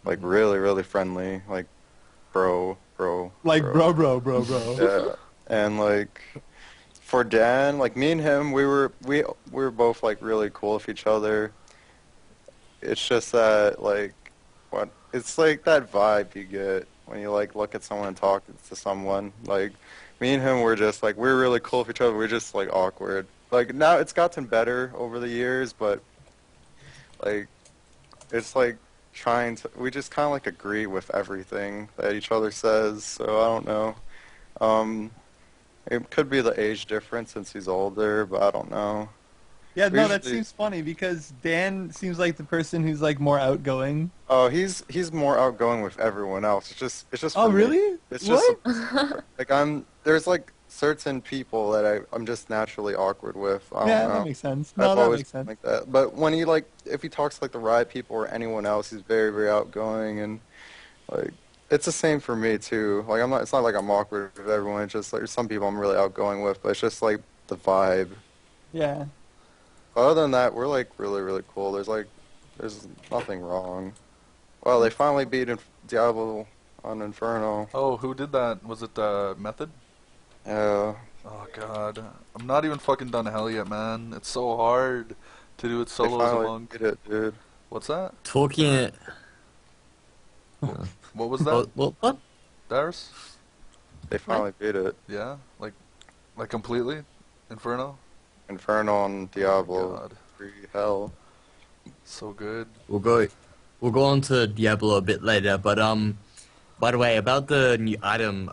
Like really, really friendly. Like bro. Like bro. Yeah. And like for Dan, like me and him, we were both like really cool with each other. It's just that it's like that vibe you get when you like look at someone and talk to someone. Like me and him were just like, we're really cool with each other. We're just like awkward. Like now it's gotten better over the years, but like it's like we just kind of like agree with everything that each other says. So I don't know. It could be the age difference since he's older, but I don't know. Yeah, no, that seems funny because Dan seems like the person who's like more outgoing. Oh, he's more outgoing with everyone else. It's just. Oh, for really? Me. It's what? Just like there's like certain people that I'm just naturally awkward with. I don't know. That makes sense. No, that makes sense. Like that. But when if he talks to like the Riot people or anyone else, he's very, very outgoing, and like it's the same for me too. Like it's not like I'm awkward with everyone. It's just like there's some people I'm really outgoing with, but it's just like the vibe. Yeah. Other than that, we're like really, really cool. There's nothing wrong. Well, they finally beat Diablo on Inferno. Oh, who did that? Was it Method? Yeah. Oh god, I'm not even fucking done Hell yet, man. It's so hard to do it solo as a finally monk. beat it, dude. What's that? Talking it. What was that? What? Dyrus? They finally beat it. Yeah, like completely. Inferno. Inferno and Diablo. God. 3 Hell. So good. We'll go on to Diablo a bit later, but by the way, about the new item,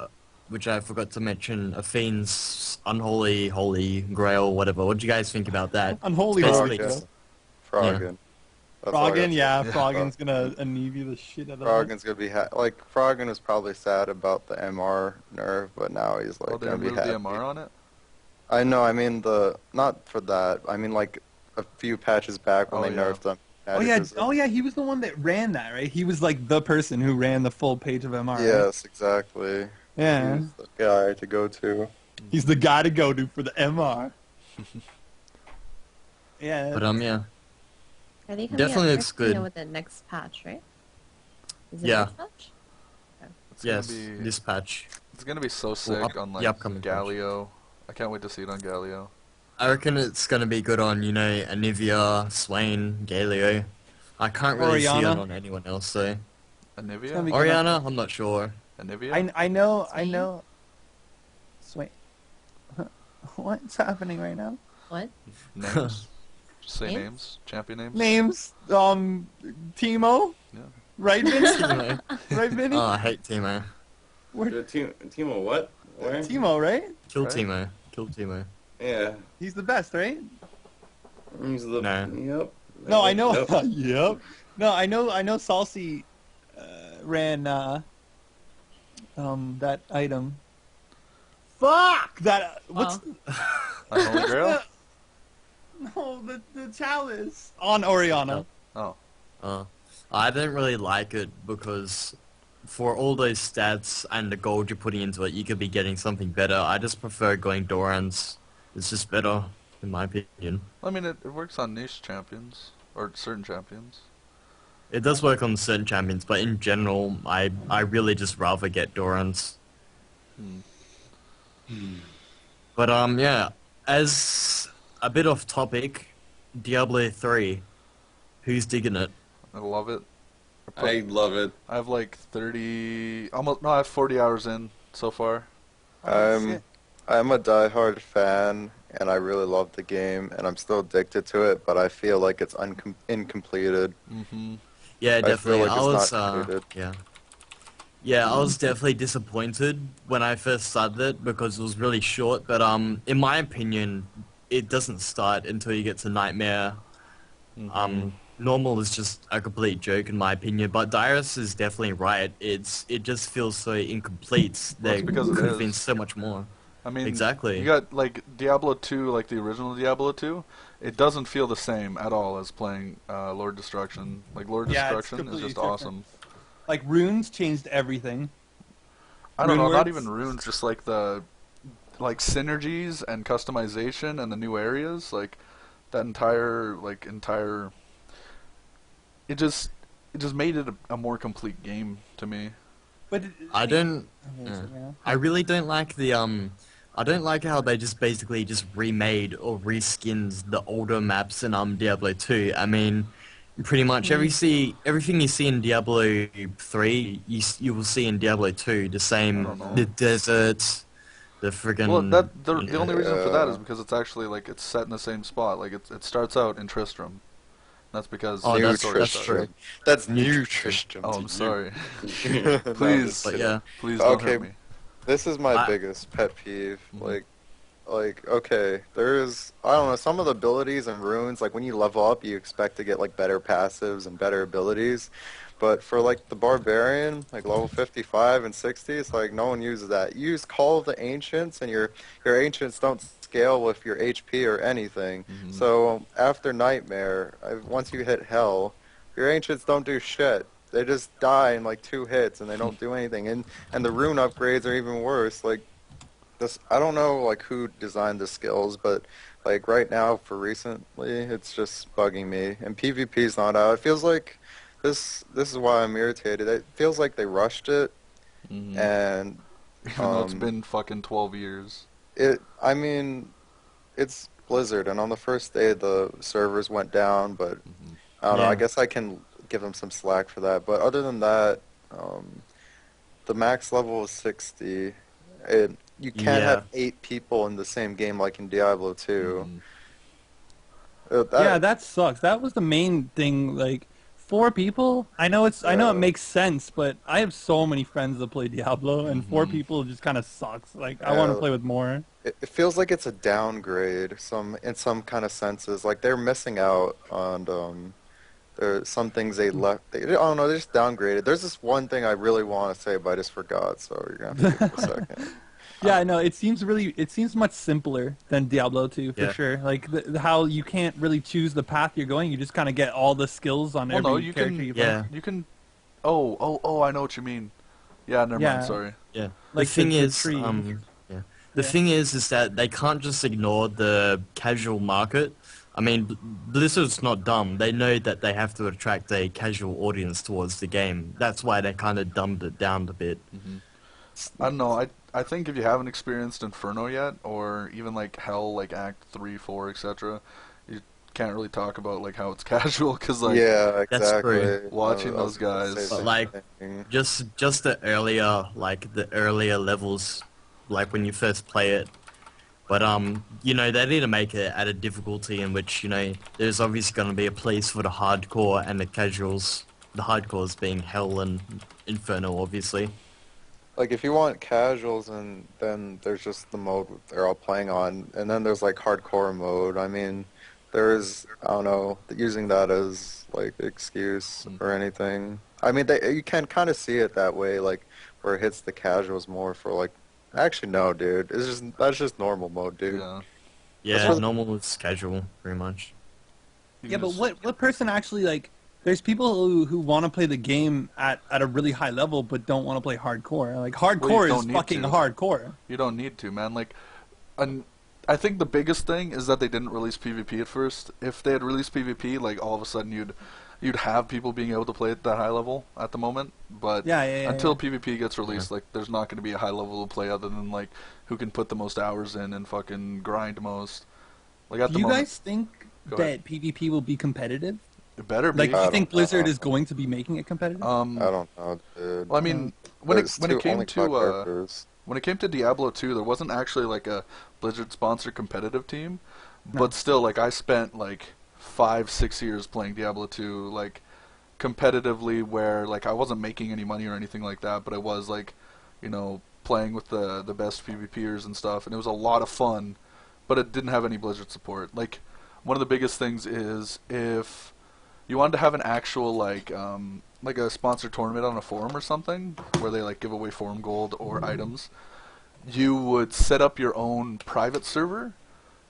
which I forgot to mention, a Fiend's Unholy Holy Grail, whatever. What do you guys think about that? Unholy Basically, Holy just- Froggen. That's all I Froggen, got. Froggen's gonna anivy the shit out of Froggen's gonna be Froggen was probably sad about the MR nerf, but now he's like They gonna be removed happy. the MR on it? I know. I mean not for that. I mean like a few patches back when they nerfed them. Oh yeah, he was the one that ran that, right? He was like the person who ran the full page of MR. Right? Yes, exactly. Yeah. He's the guy to go to. He's the guy to go to for the MR. Yeah. But yeah. Are they coming Definitely out looks next, good. with the next patch, right? Is it Yeah. next patch? It's Yes, gonna be, this patch. it's gonna be so sick on the like upcoming patch. Galio. I can't wait to see it on Galio. I reckon it's gonna be good on, Anivia, Swain, Galio. I can't really see it Orianna. on anyone else though. gonna be Anivia? good. Orianna, I'm not sure. Anivia? I know. Swain? Swain. What's happening right now? What? Names? Just say Names? names. Champion names? Names. Timo. Yeah. Right, Vinny? Timo. Right, Vinny? Oh, I hate Timo. Timo, what? Where? Timo, right? Kill Right. Timo. Kill Timo. Yeah. He's the best, right? He's the. No. Yep. No, I know. Yep. Yep. No, I know. Salsi ran that item. Fuck that. What's Holy Grail? no the chalice on Orianna? Oh. I don't really like it because for all those stats and the gold you're putting into it, you could be getting something better. I just prefer going Dorans. It's just better, in my opinion. I mean, it works on niche champions. Or certain champions. It does work on certain champions, but in general, I really just rather get Dorans. But yeah, as a bit off topic, Diablo 3, who's digging it? I love it. I love it. I have like 30... I have 40 hours in so far. I'm a diehard fan, and I really love the game, and I'm still addicted to it, but I feel like it's incompleted. Mm-hmm. Yeah, I feel definitely. like I it's was not completed. yeah, I was definitely disappointed when I first started it because it was really short. But in my opinion, it doesn't start until you get to Nightmare. Normal is just a complete joke in my opinion. But Dyrus is definitely right. It just feels so incomplete. Well, it's There because it could have is. been so much more. I mean, Exactly. You got like Diablo 2, like the original Diablo 2. It doesn't feel the same at all as playing Lord Destruction. Like Lord Yeah, it's Destruction is completely just different. awesome. Like runes changed everything. I don't know, Rune not words? even runes, just like the synergies and customization and the new areas, like that entire it just made it a more complete game to me. But I don't. Okay, so, yeah. I really don't like the I don't like how they just basically just remade or reskinned the older maps in Diablo 2. I mean, pretty much everything you see in Diablo 3, you will see in Diablo 2. The I same, don't know. the deserts, the friggin'. Well, the only reason for that is Yeah. because it's actually like it's set in the same spot. Like it starts out in Tristram. That's because Oh, New that's Tristram. true. That's new Tristram. Oh, to I'm you. sorry. No, Please, just But kidding. yeah, please don't Okay. hurt me. This is my I- biggest pet peeve. Mhm. Okay, there's, I don't know, some of the abilities and runes, like when you level up, you expect to get like better passives and better abilities. But for like the Barbarian, like level 55 and 60, it's like no one uses that. You use Call of the Ancients, and your Ancients don't scale with your HP or anything. Mhm. So after Nightmare, once you hit Hell, your Ancients don't do shit. They just die in like 2 hits, and they don't do anything. And the rune upgrades are even worse. Like this, I don't know like who designed the skills, but like right now for recently, it's just bugging me. And PvP's not out. It feels like this is why I'm irritated. It feels like they rushed it, Mhm. and Even though it's been fucking 12 years. I mean, it's Blizzard, and on the first day the servers went down, but I don't know. Yeah. I guess I can give them some slack for that. But other than that, the max level is 60. You can't Yeah. have 8 people in the same game like in Diablo 2. Mhm. Yeah, that sucks. That was the main thing. Like 4 people. I know it Yeah. makes sense, but I have so many friends that play Diablo, and 4 Mhm. people just kind of sucks. Like I want to Yeah. play with more. It feels like it's a downgrade in some kind of senses. Like they're missing out on there's some things they left. I don't know. They just downgraded. There's this one thing I really want to say, but I just forgot. So you're gonna have to give me a second. Yeah, I know. It seems much simpler than Diablo 2 for Yeah. sure. Like how you can't really choose the path you're going. You just kind of get all the skills on Well, every no, you character can- you play. yeah. You can. Oh! I know what you mean. Yeah, never Yeah. mind. Sorry. Yeah. Like the thing the is, tree. yeah. The thing is that they can't just ignore the casual market. I mean, Blizzard's not dumb. They know that they have to attract a casual audience towards the game. That's why they kind of dumbed it down a bit. I don't know. I think if you haven't experienced Inferno yet, or even like Hell, like Act 3, 4, etc., you can't really talk about like how it's casual because like Yeah, That's exactly. true. Watching I was those gonna say guys. the But same like, thing. just the earlier levels, like when you first play it. But they need to make it at a difficulty in which there's obviously going to be a place for the hardcore and the casuals. The hardcores being Hell and Inferno, obviously. Like, if you want casuals, and then there's just the mode they're all playing on, and then there's like hardcore mode. I mean, there is, I don't know, using that as like excuse or anything. I mean, you can kind of see it that way, like where it hits the casuals more for like. Actually, no, dude. That's just normal mode, dude. Yeah. Yeah, really- normal is casual, pretty much. You Yeah, can but just- what person actually like? There's people who want to play the game at a really high level, but don't want to play hardcore. Like hardcore don't is need fucking to. hardcore. You don't need to, man. Like, and I think the biggest thing is that they didn't release PvP at first. If they had released PvP, like all of a sudden you'd have people being able to play at that high level at the moment. But Yeah, until PvP gets released, like there's not going to be a high level to play other than like who can put the most hours in and fucking grind most. Like at Do the you moment, guys think Go that ahead. PvP will be competitive? it better be. Like, do I you don't think know. Blizzard is going to be making it competitive? I don't know, dude. Well, I mean, when There's it came only to 5 characters. when it came to Diablo 2, there wasn't actually like a Blizzard sponsored competitive team, but still, like I spent like 5-6 years playing Diablo 2, like competitively, where like I wasn't making any money or anything like that, but I was like, playing with the best PvPers and stuff, and it was a lot of fun, but it didn't have any Blizzard support. Like one of the biggest things is if you wanted to have an actual like a sponsored tournament on a forum or something where they like give away forum gold or items, you would set up your own private server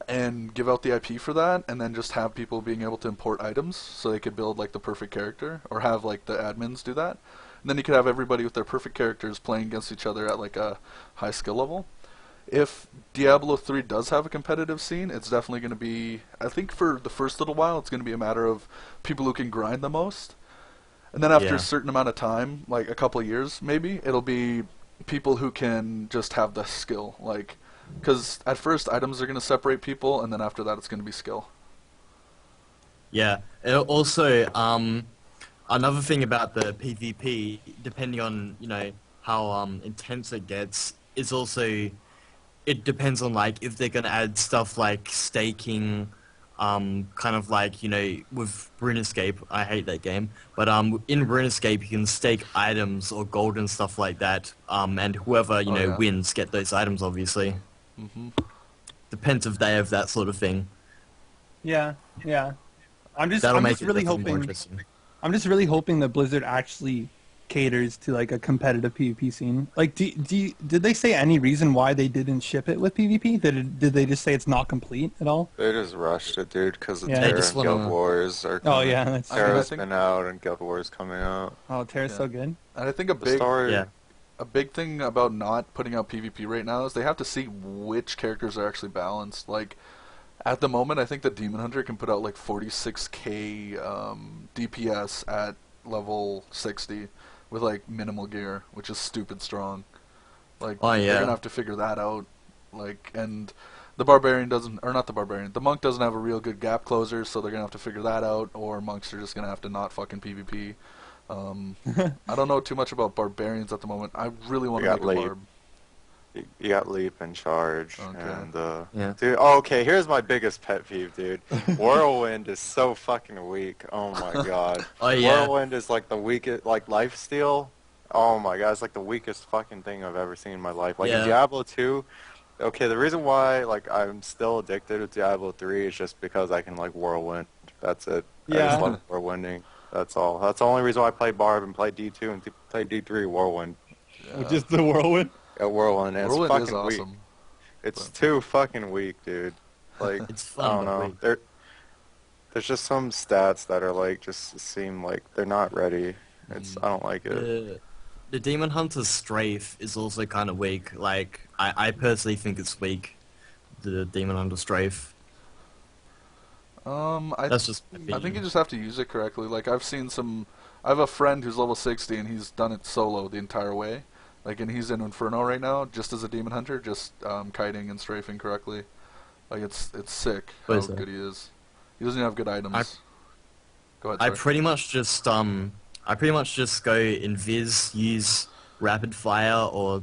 and give out the IP for that, and then just have people being able to import items so they could build like the perfect character, or have like the admins do that. And then you could have everybody with their perfect characters playing against each other at like a high skill level. If Diablo 3 does have a competitive scene, it's definitely going to be, I think for the first little while, it's going to be a matter of people who can grind the most. And then after Yeah. a certain amount of time, like a couple of years maybe, it'll be people who can just have the skill. Like, because at first items are going to separate people, and then after that it's going to be skill. Yeah. Also, another thing about the PvP, depending on how intense it gets, is also it depends on like if they're gonna add stuff like staking, kind of like with RuneScape. I hate that game, but in RuneScape you can stake items or gold and stuff like that, and whoever yeah. wins get those items. Obviously, Hmm. depends if they have that sort of thing. Yeah. I'm just That'll make it really definitely more hoping. interesting. I'm just really hoping that Blizzard actually caters to like a competitive PvP scene. Like, did they say any reason why they didn't ship it with PvP? Did they just say it's not complete at all? They just rushed it, dude, because the Yeah. They Terra just and Guild wanna- Wars are Oh coming. yeah, that's I mean, Terra's think- been out and Guild Wars coming out. oh Terra's Yeah. so good. And I think a The big story, Yeah. a big thing about not putting out PvP right now is they have to see which characters are actually balanced. Like, at the moment, I think the Demon Hunter can put out like 46k DPS at level 60 with like minimal gear, which is stupid strong. Like, Oh, they're yeah. gonna have to figure that out. Like, and the Barbarian doesn't, or not the Barbarian, the Monk doesn't have a real good gap closer, so they're gonna have to figure that out, or Monks are just gonna have to not fucking PvP. I don't know too much about Barbarians at the moment. I really want We to got make a late. Barb. you got Leap and Charge, Okay. and Yeah. dude. Oh, okay, here's my biggest pet peeve, dude. Whirlwind is so fucking weak. Oh my god. Oh yeah. Whirlwind is like the weakest, like lifesteal. Oh my god, it's like the weakest fucking thing I've ever seen in my life. Like Yeah. in Diablo 2, okay, the reason why like I'm still addicted to Diablo 3 is just because I can like Whirlwind. That's it. I Yeah. just love Whirlwinding. That's all. That's the only reason why I play Barb and play D2 and play D3 Whirlwind. Just the whirlwind. Yeah, Whirlwind. And Whirlwind it's is fucking weak. awesome. It's too fucking weak, dude. Like, It's I fun. don't but know. weak. There's just some stats that are like just seem like they're not ready. I don't like it. the Demon Hunter's strafe is also kind of weak. Like, I personally think it's weak, the Demon Hunter strafe. That's just my I think you opinion. just have to use it correctly. Like I have a friend who's level 60 and he's done it solo the entire way. Like, and he's in Inferno right now, just as a Demon Hunter, just kiting and strafing correctly. Like it's sick What how is that? good he is. He doesn't even have good items. Go ahead. I Sorry. pretty much just go invis, use rapid fire, or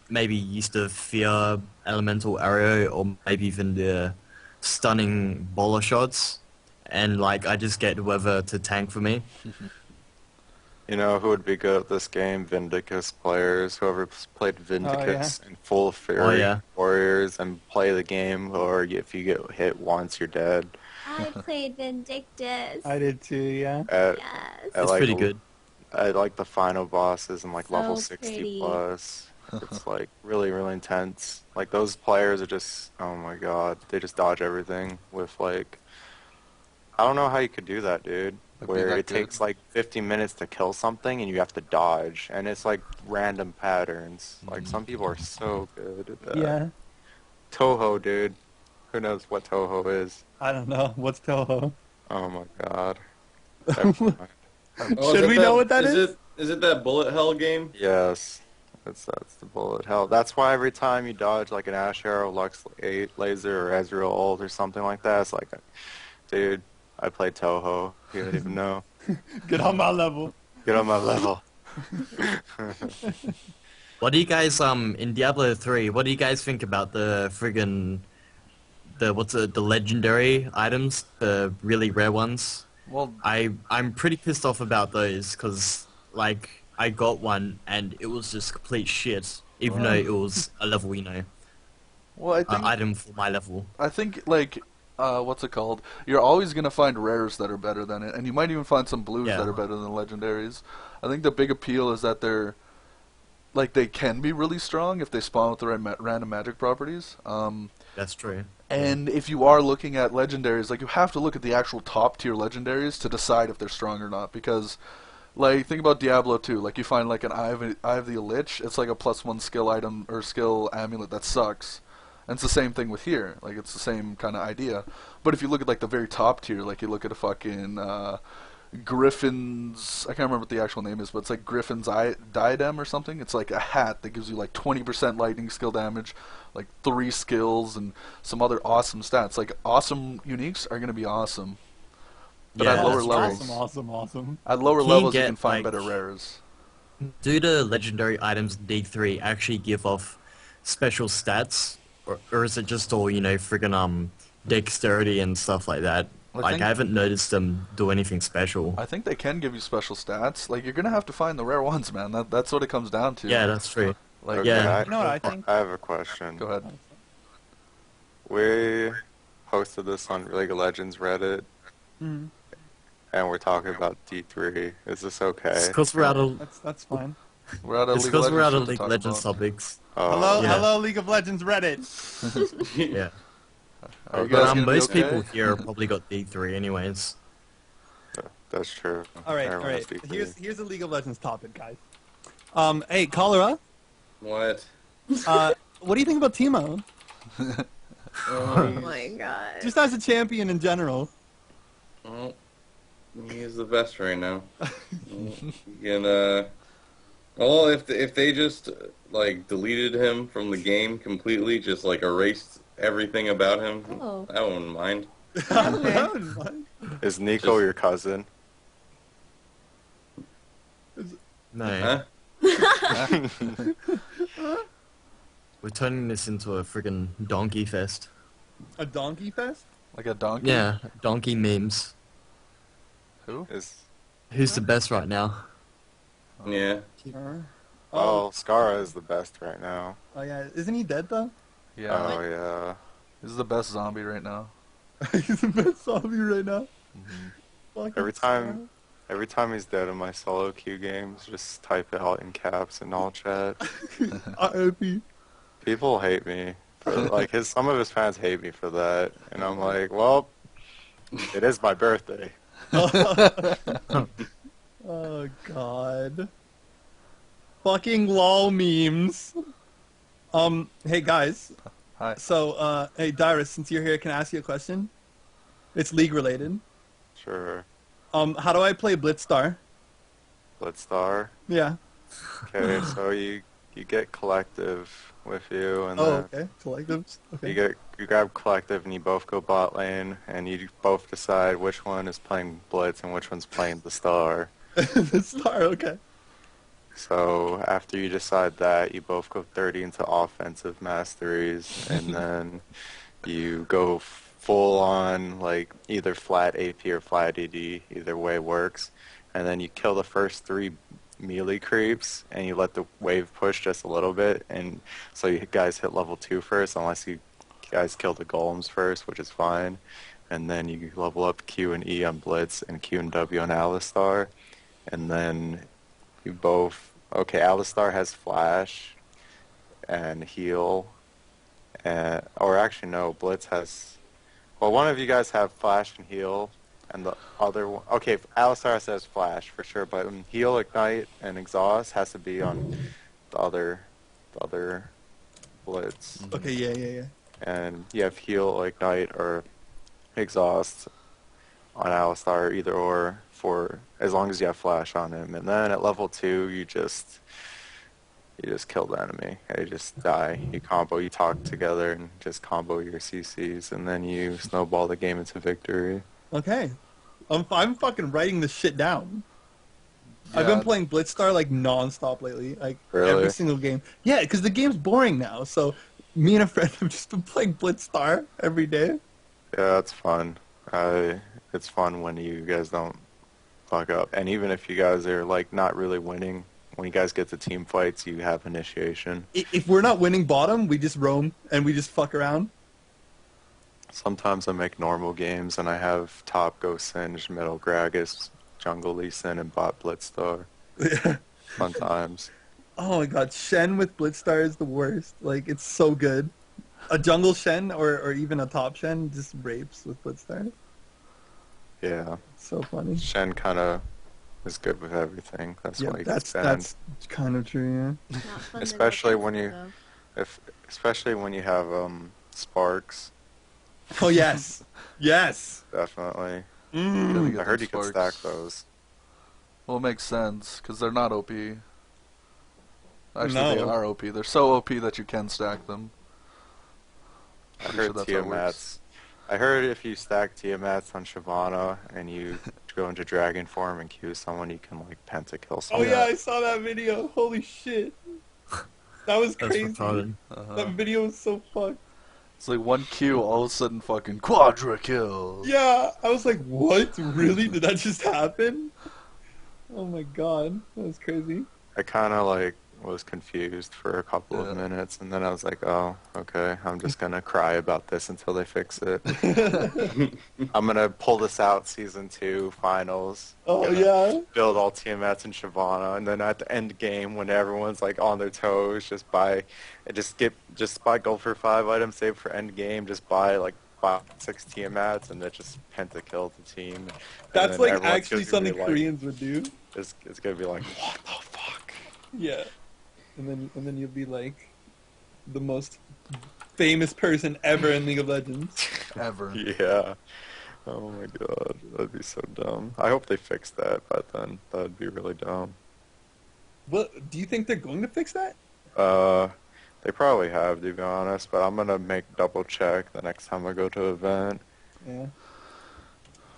maybe use the fear elemental arrow, or maybe even the stunning bowler shots, and like I just get whoever to tank for me. You know who would be good at this game? Vindicus players. Whoever's played Vindicus in full Fury yeah. Warriors and play the game, or if you get hit once, you're dead. I played Vindictus. I did too, yeah. At, Yes. at It's like, pretty good. At like the final bosses and like So level 60 pretty. plus. It's like really, really intense. Like those players are just, oh my god, they just dodge everything with like, I don't know how you could do that, dude. Like, be Where that it good. takes like 50 minutes to kill something and you have to dodge, and it's like random patterns. Like some people are so good at that. Yeah. Toho, dude. Who knows what Toho is? I don't know. What's Toho? Oh my god. Never mind. Oh, Should is it we know what that is? Is it that bullet hell game? Yes. That's the bullet hell. That's why every time you dodge like an Ash Arrow, Lux 8 laser, or Ezreal ult or something like that, it's like, dude, I played Toho. You didn't even know. Get on my level. Get on my level. What do you guys in Diablo 3? What do you guys think about the friggin' the legendary items, the really rare ones? Well, I'm pretty pissed off about those because like I got one and it was just complete shit, even though it was a level, well, I think item for my level. like what's it called? You're always gonna find rares that are better than it, and you might even find some blues Yeah. that are better than legendaries. I think the big appeal is that they're like they can be really strong if they spawn with the right random magic properties. That's true. And if you are looking at legendaries, like you have to look at the actual top tier legendaries to decide if they're strong or not. Because, like, think about Diablo 2. Like, you find like an Eye of the Lich. It's like a +1 skill item or skill amulet that sucks. And it's the same thing with here. Like, it's the same kind of idea. But if you look at like the very top tier, like you look at a fucking Griffin's, I can't remember what the actual name is, but it's like Griffin's diadem or something. It's like a hat that gives you like 20% lightning skill damage, like 3 skills, and some other awesome stats. Like awesome uniques are gonna be awesome, but Yeah, at lower that's levels, Awesome. at lower Can you levels, you get, can find like- better rares. Do the legendary items in D3 actually give off special stats, or is it just all friggin' dexterity and stuff like that? I think- I haven't noticed them do anything special. I think they can give you special stats. Like you're gonna have to find the rare ones, man. That's what it comes down to. Yeah, that's true. Like, Okay, Yeah. You know what I think? I have a question. Go ahead. We posted this on League of Legends Reddit, Mm-hmm. and we're talking about D3. Is this okay? It's because we're out of That's fine. We're out of it's League of 'cause we're out of Legends to League talk of Legends about. topics. Oh, Yeah. Hello, League of Legends Reddit. Yeah, Are you But, guys gonna be most okay? people here probably got D3 anyways. that's true. All right. Everyone has D3. Here's a League of Legends topic, guys. Hey, Cholera. What? What do you think about Teemo? Oh my god. Just as a champion in general. Well, he's the best right now. Well, if they just like deleted him from the game completely, just like erased everything about him, Oh. I wouldn't mind. Is Nico your cousin? No, Huh? we're turning this into a friggin' donkey fest. A donkey fest? Like a donkey? Yeah, donkey memes. Who? Is Who's the best right now? Yeah. oh, Scarra is the best right now. Oh yeah, isn't he dead though? Yeah. Oh yeah. This is the best zombie right now. He's the best zombie right now. Fucking Every time he's dead in my solo queue games, just type it out in caps and all chat. R.I.P. People hate me. Like some of his fans hate me for that, and I'm like, well, it is my birthday. Oh god. Fucking lol memes. Hey guys. Hi. So, hey Dyrus, since you're here, can I ask you a question? It's league related. Sure. How do I play Blitzstar? Blitzstar. Yeah. Okay, so you get collective with you, and Oh, then okay. Collectives. Okay. you grab collective, and you both go bot lane, and you both decide which one is playing Blitz and which one's playing the Star. The star. Okay. So after you decide that, you both go 30 into offensive masteries, and then you go full on like either flat AP or flat AD. Either way works, and then you kill the first 3 melee creeps, and you let the wave push just a little bit, and so you guys hit level 2 first, unless you guys kill the golems first, which is fine, and then you level up Q and E on Blitz and Q and W on Alistar, and then you both, okay, Alistar has flash and heal, and, or actually no, Blitz has, well, one of you guys have flash and heal, and the other one, okay, Alistar says flash for sure, but heal, ignite, and exhaust has to be on the other Blitz. Okay. Yeah. And you have heal, ignite, or exhaust on Alistar, either or, for as long as you have flash on him. And then at level 2, you just kill the enemy. You just die. You combo. You talk together and just combo your CCs, and then you snowball the game into victory. Okay. I'm fucking writing this shit down. I've Yeah. been playing Blitzstar like non-stop lately, like Really? every single game. Yeah, because the game's boring now. So me and a friend have just been playing Blitzstar every day. Yeah, it's fun. It's fun when you guys don't fuck up, and even if you guys are like not really winning, when you guys get to team fights, you have initiation. If we're not winning bottom, we just roam and we just fuck around. Sometimes I make normal games, and I have top go Singe, middle Gragas, jungle Lee Sin, and bot Blitzstar. Fun times. Oh my god, Shen with Blitzstar is the worst. Like, it's so good. A jungle Shen or even a top Shen just rapes with Blitzstar. Yeah. It's so funny. Shen kind of is good with everything. That's Yeah, why he gets banned. that's kind of true, yeah. Not fun to Especially go when against, you- though. Especially when you have Sparks. Oh, yes. Yes. Definitely. Gotta Mm. get I heard them you could sparks. stack those. Well, it makes sense, because they're not OP. Actually, No. they are OP. They're so OP that you can stack them. I Pretty heard sure that's how it works. Tiamat's. I heard if you stack Tiamat's on Shyvana and you go into Dragon form and Q someone, you can like pentakill Oh, someone. yeah, I saw that video. Holy shit. That was That's crazy. retarded. That video was so fucked. It's like 1 Q, all of a sudden fucking quadra kills. Yeah, I was like, what? Really? Did that just happen? Oh my god, that was crazy. I kind of like was confused for a couple Yeah. of minutes, and then I was like, oh, okay, I'm just gonna cry about this until they fix it. I'm gonna pull this out season 2 finals. Oh Gonna yeah. Build all Tiamats and Shyvana, and then at the end game when everyone's like on their toes, just buy gold for 5 items, save for end game, just buy 6 Tiamats, and then just pentakill the team. And That's then like everyone's actually gonna something be like- Koreans would do. It's gonna be like, what the fuck? Yeah. And then you'll be like the most famous person ever in League of Legends. Ever. Yeah. Oh my god, that'd be so dumb. I hope they fix that by then. That'd be really dumb. What do you think they're going to fix that? They probably have, to be honest, but I'm gonna make double check the next time I go to an event. Yeah.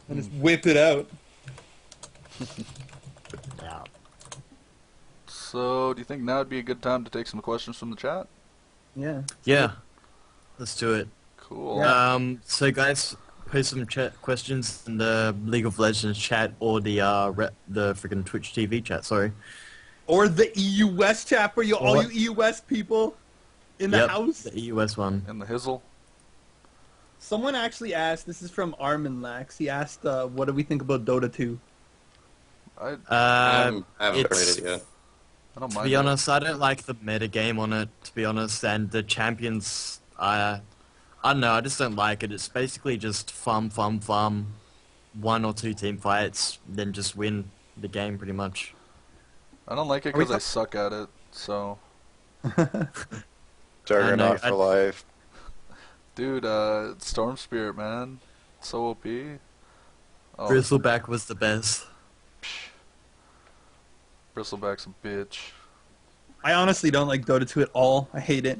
And just whip it out. Yeah. So, do you think now would be a good time to take some questions from the chat? Yeah. Yeah. Let's do it. Cool. So guys, post some chat questions in the League of Legends chat or the freaking Twitch TV chat. Sorry. Or the EU West chat for you, all Or- you EU West people in the Yep, house. the EUS one. And the Hizzle. Someone actually asked, this is from Armin Lax, he asked, what do we think about Dota 2? I I haven't played it's- it yet. don't To mind be it. honest, I don't like the meta game on it. To be honest, and the champions, I don't know. I just don't like it. It's basically just farm, 1 or 2 team fights, then just win the game pretty much. I don't like it Are we because I talk- suck at it. so... Juggernaut for life. Dude, Storm Spirit, man. So OP. Oh, Bristleback was the best. Bristleback's a bitch. I honestly don't like Dota 2 at all. I hate it.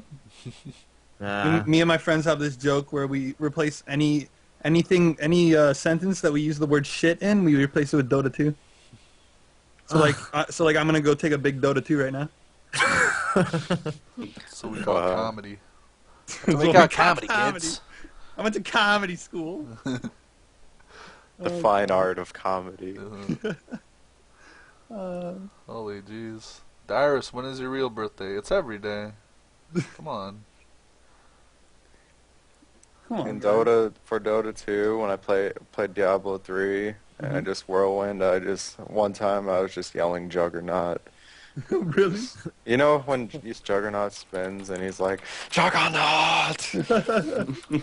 Me and my friends have this joke where we replace any sentence that we use the word shit in, we replace it with Dota 2. So like I'm gonna go take a big Dota 2 right now. So we call it comedy. We We got comedy, kids. I went to comedy school. The fine art of comedy. Holy jeez. Dyrus, when is your real birthday? It's every day. Come on. Come on, In guys. Dota, for Dota 2, when I played Diablo 3, and I just whirlwind, one time I was just yelling Juggernaut. Really? You know when his Juggernaut spins and he's like, Juggernaut!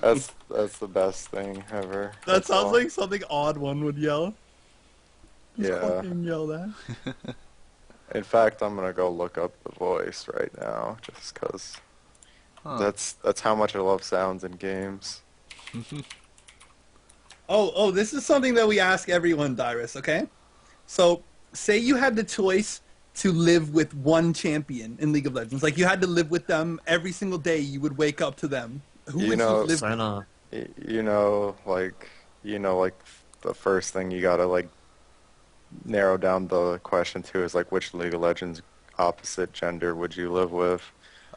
That's the best thing ever. That sounds like something odd one would yell. Just Yeah. fucking yell that. In fact, I'm gonna go look up the voice right now, just 'cause that's how much I love sounds in games. Oh, this is something that we ask everyone, Dyrus, okay? So, say you had the choice to live with one champion in League of Legends. Like, you had to live with them every single day. You would wake up to them. Who would you live with? Sona. Like the first thing you gotta like narrow down the question to is like which League of Legends opposite gender would you live with?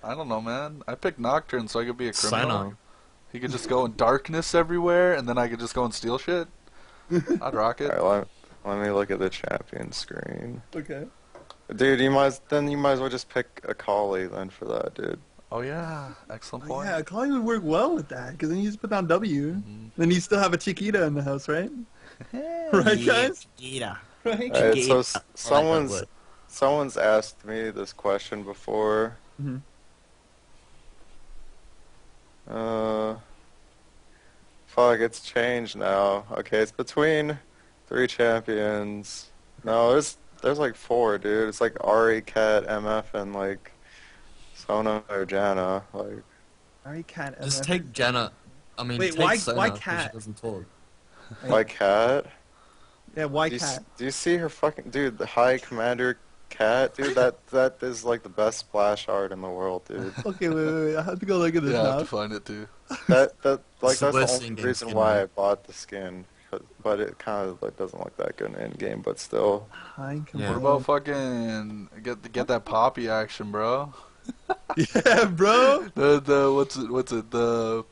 I don't know, man. I picked Nocturne so I could be a criminal. Sona. He could just go in darkness everywhere, and then I could just go and steal shit. I'd rock it. Alright, let me look at the champion screen. Okay. Dude, you might as well just pick a Kali then for that, dude. Oh yeah, excellent point. Yeah, Kali would work well with that, because then you just put down W. Then you still have a Chiquita in the house, right? Right, guys? Yeah. Right? Alright, so that word. someone's asked me this question before. Mhm. Fuck, it's changed now. Okay, it's between 3 champions. No, there's like 4, dude. It's like Ari, Cat, MF, and like Sona or Janna. Like, Alright, Cat. Just take Janna. I mean, Wait, take why Sona, 'cause Cat? She doesn't talk. like Cat. Yeah, why Do you, Cat? do you see her fucking dude? The High Commander Cat, dude. That is like the best splash art in the world, dude. Okay, wait. I have to go look at this Yeah, I have now. to find it too. That's It's the the worst only in-game reason skin, why right? I bought the skin. But it kind of like doesn't look that good in game, but still. High What Commander. about fucking get that poppy action, bro? Yeah, bro. The what's it the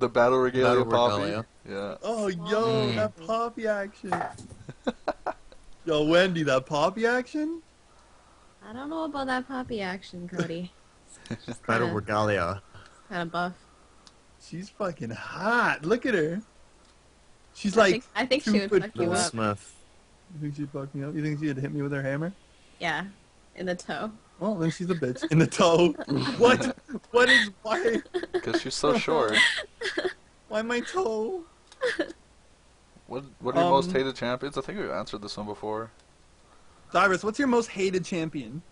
battle regalia Battle poppy? regalia. Yeah. Oh, yo, Mm. that poppy action. Yo, Wendy, that poppy action? I don't know about that poppy action, Cody. Battle Kinda- Regalia. Kind of buff. She's fucking hot. Look at her. She's I like, think, I think she 2 would foot fuck you Little up. Smith. You think she'd fuck me up? You think she'd hit me with her hammer? Yeah, in the toe. Well, then she's a bitch. In the toe. What? What is, Because she's so short. why my toe? What are your most Um, hated champions? I think we've answered this one before. Dyrus, what's your most hated champion?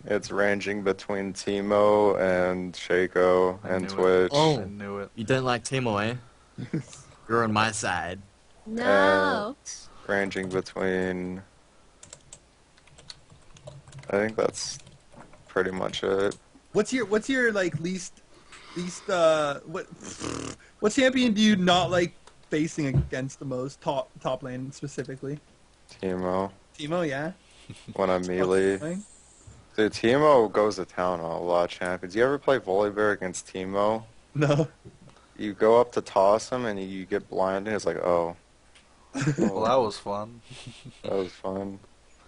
It's ranging between Teemo and Shaco I and knew it. Twitch. Oh. I knew it. You don't like Timo, eh? You're on my side. No. Ranging between. I think that's pretty much it. What's your like least what champion do you not like facing against the most, top lane specifically? Teemo. Teemo, yeah. When I'm melee. Like, Dude, Teemo goes to town on a lot of champions. You ever play Volibear against Teemo? no. You go up to toss him and you get blinded. It's like, oh. Well, that was fun. That was fun.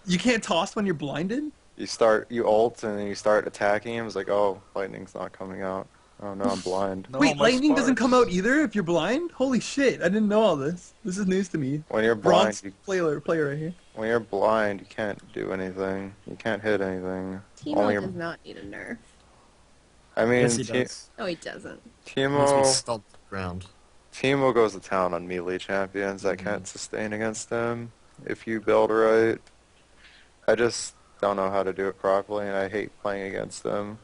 You can't toss when you're blinded? You ult and then you start attacking him. It's like, oh, lightning's not coming out. Oh no, I'm blind. No, Wait, my lightning doesn't come out sparks. either if you're blind? Holy shit, I didn't know all this. This is news to me. When you're blind, Bronze player right here. when you're blind, you can't do anything. You can't hit anything. Teemo your- does not need a nerf. I mean, Yes, he does. No, he doesn't. Once we Teemo stop the ground. goes to town on melee champions that can't sustain against them if you build right. I just don't know how to do it properly, and I hate playing against them.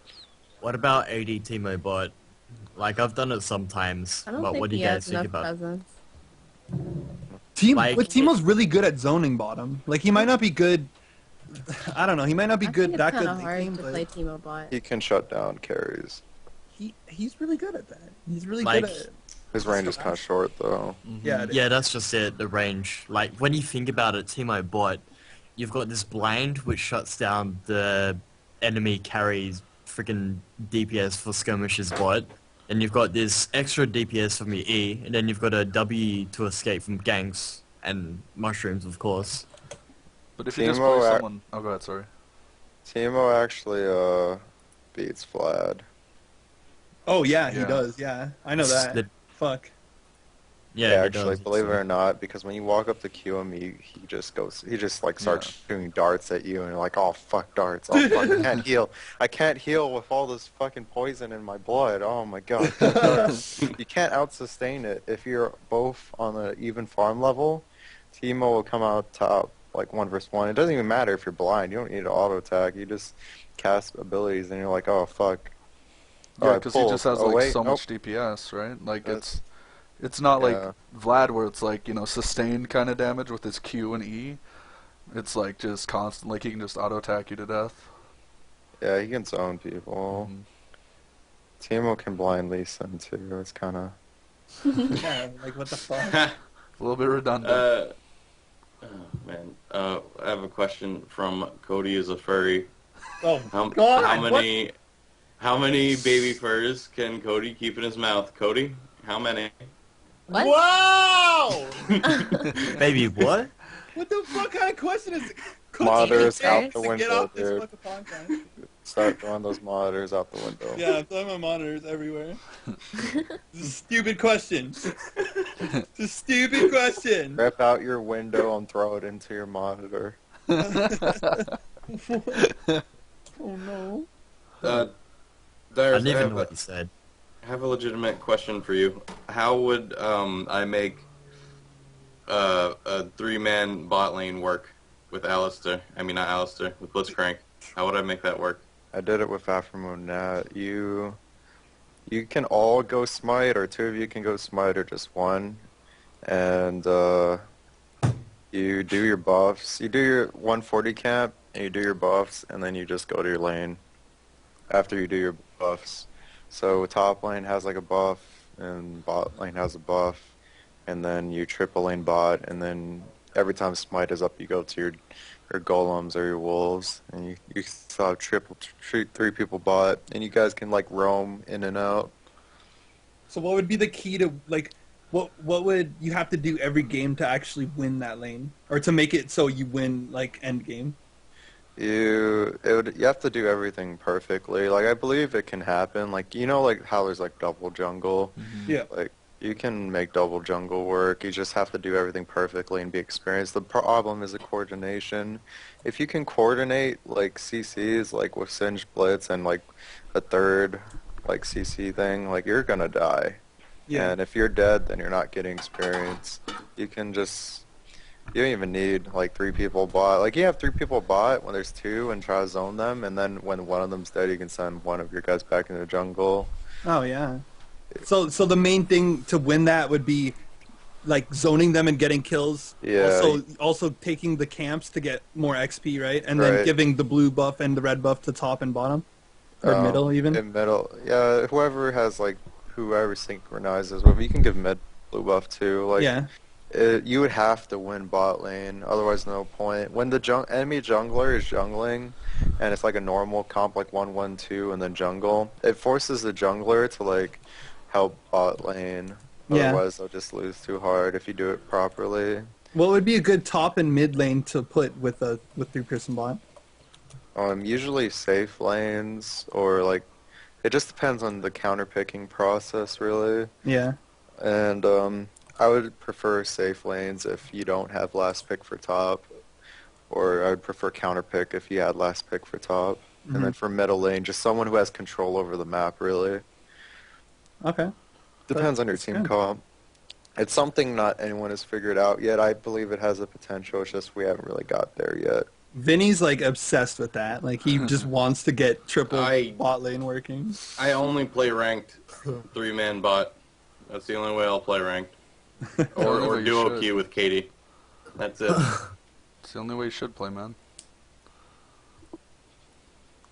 What about AD Teemo bot? Like, I've done it sometimes, I don't but think what do he you has guys think enough about it? presence. Like- But Teemo's really good at zoning bottom. Like, he might not be good. I don't know. He might not be I good think that it's good kind of late game, hard to but play Teemo bot. He can shut down carries. he's really good at that. He's really Like- good at it. His range is kind of short, though. Yeah, it is. Yeah, that's just it, the range. Like, when you think about it, Teemo bot, you've got this blind which shuts down the enemy carries freaking DPS for skirmishes bot, and you've got this extra DPS from your E, and then you've got a W to escape from ganks and mushrooms, of course. But if you just Teemo play ac- someone... Oh, go ahead, sorry. Teemo actually beats Vlad. Oh yeah, he Yeah. does. Yeah, I know that. The- Fuck. Yeah, he actually, does, believe it so- or not, because when you walk up to Q him, he just like starts shooting darts at you, and you're like, oh fuck darts, oh fuck, I can't heal, with all this fucking poison in my blood. Oh my god, you can't out sustain it if you're both on an even farm level. Teemo will come out top like 1v1. It doesn't even matter if you're blind. You don't need to auto attack. You just cast abilities, and you're like, oh fuck. Yeah, Alright, because he pull. just has Oh, like wait, so nope. much DPS, right? Like That's- it's not like yeah. Vlad where it's like, sustained kind of damage with his Q and E. It's like just constant, like he can just auto attack you to death. Yeah, he can zone people. Teemo can blind Lee Sin too. It's kind of... Yeah, like what the fuck? A little bit redundant. Oh man, I have a question from Cody as a furry. Oh How, God! how many baby furs can Cody keep in his mouth? Cody, how many? What? Wow! Baby, what? What the fuck kind of question is it? Monitors out Cookie the to get window, off this dude. fucking podcast. Start throwing those monitors out the window. Yeah, I'm throwing my monitors everywhere. This is a stupid question. It's a stupid question. Rip out your window and throw it into your monitor. Oh no. I Dyrus, didn't even know what he said. I have a legitimate question for you. How would I make a 3-man bot lane work with Alistair? I mean, not Alistair, with Blitzcrank. How would I make that work? I did it with Aftermoon. You can all go smite, or 2 of you can go smite, or just 1. And you do your buffs. You do your 140 camp, and you do your buffs, and then you just go to your lane after you do your buffs. So top lane has like a buff, and bot lane has a buff, and then you triple lane bot, and then every time smite is up, you go to your golems or your wolves, and you still have treat 3 people bot, and you guys can like roam in and out. So what would be the key to like? What would you have to do every game to actually win that lane, or to make it so you win like end game? You have to do everything perfectly. Like I believe it can happen. Like like how there's like double jungle. Yeah. Like you can make double jungle work. You just have to do everything perfectly and be experienced. The problem is the coordination. If you can coordinate like CCs like with Singe Blitz and like a third like CC thing, like you're gonna die. Yeah. And if you're dead, then you're not getting experience. You don't even need like 3 people bot. Like you have 3 people bot when there's 2 and try to zone them, and then when one of them's dead, you can send one of your guys back into the jungle. Oh yeah. So the main thing to win that would be like zoning them and getting kills. Yeah. Also taking the camps to get more XP, right? And then Right. giving the blue buff and the red buff to top and bottom, or middle even. In middle, yeah. Whoever synchronizes with, you can give mid blue buff too. Like Yeah. you would have to win bot lane, otherwise no point. When the enemy jungler is jungling, and it's like a normal comp like 1-1-2 and then jungle, it forces the jungler to like help bot lane. Yeah. Otherwise they'll just lose too hard if you do it properly. What would be a good top and mid lane to put with 3-person bot? Usually safe lanes, or like it just depends on the counter picking process really. Yeah. And I would prefer safe lanes if you don't have last pick for top, or I would prefer counter pick if you had last pick for top. And then for middle lane, just someone who has control over the map, really. Okay. Depends on your That's team good. comp. It's something not anyone has figured out yet. I believe it has a potential, it's just we haven't really got there yet. Vinny's like obsessed with that. Like he just wants to get triple bot lane working. I only play ranked 3-man bot. That's the only way I'll play ranked. Or duo queue with Katie. That's it. It's the only way you should play, man.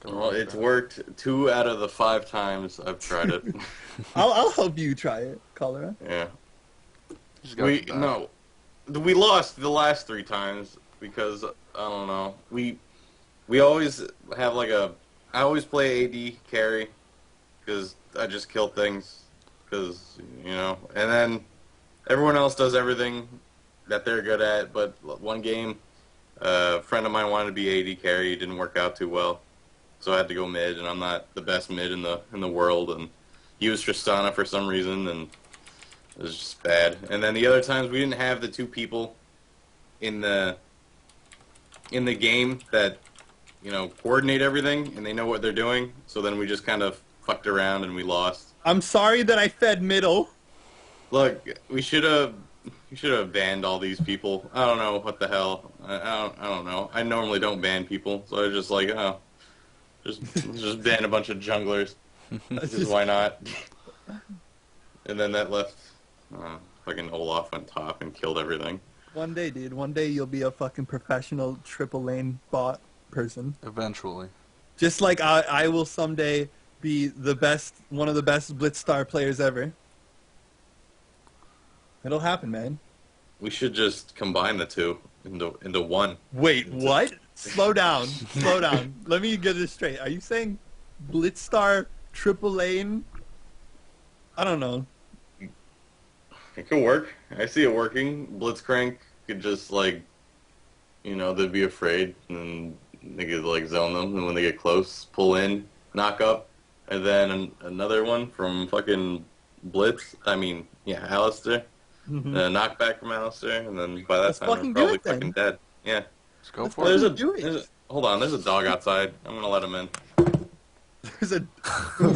Well, it's worked 2 out of the 5 times I've tried it. I'll help you try it, Cholera. Yeah. We lost the last 3 times because I don't know. We always have like I always play AD carry because I just kill things because and then everyone else does everything that they're good at. But one game, a friend of mine wanted to be AD carry. It didn't work out too well. So I had to go mid, and I'm not the best mid in the world, and he was Tristana for some reason, and it was just bad. And then the other times we didn't have the 2 people in the game that coordinate everything, and they know what they're doing. So then we just kind of fucked around and we lost. I'm sorry that I fed middle. Look, we should have banned all these people. I don't know what the hell. I don't know. I normally don't ban people, so I was just like, oh. Just ban a bunch of junglers. Just why not? And then that left fucking Olaf on top and killed everything. One day, dude. One day you'll be a fucking professional triple lane bot person. Eventually. Just like I will someday be one of the best Blitzstar players ever. It'll happen, man. We should just combine the 2 into one. Wait, what? Slow down. Slow down. Let me get this straight. Are you saying Blitzstar triple lane? I don't know. It could work. I see it working. Blitzcrank could just they'd be afraid and they could zone them, and when they get close, pull in, knock up, and then another one from fucking Alistair. Knockback from Alistair, and then by that time we're probably fucking dead. Yeah. Let's go for it. Hold on, there's a dog outside. I'm gonna let him in. There's a...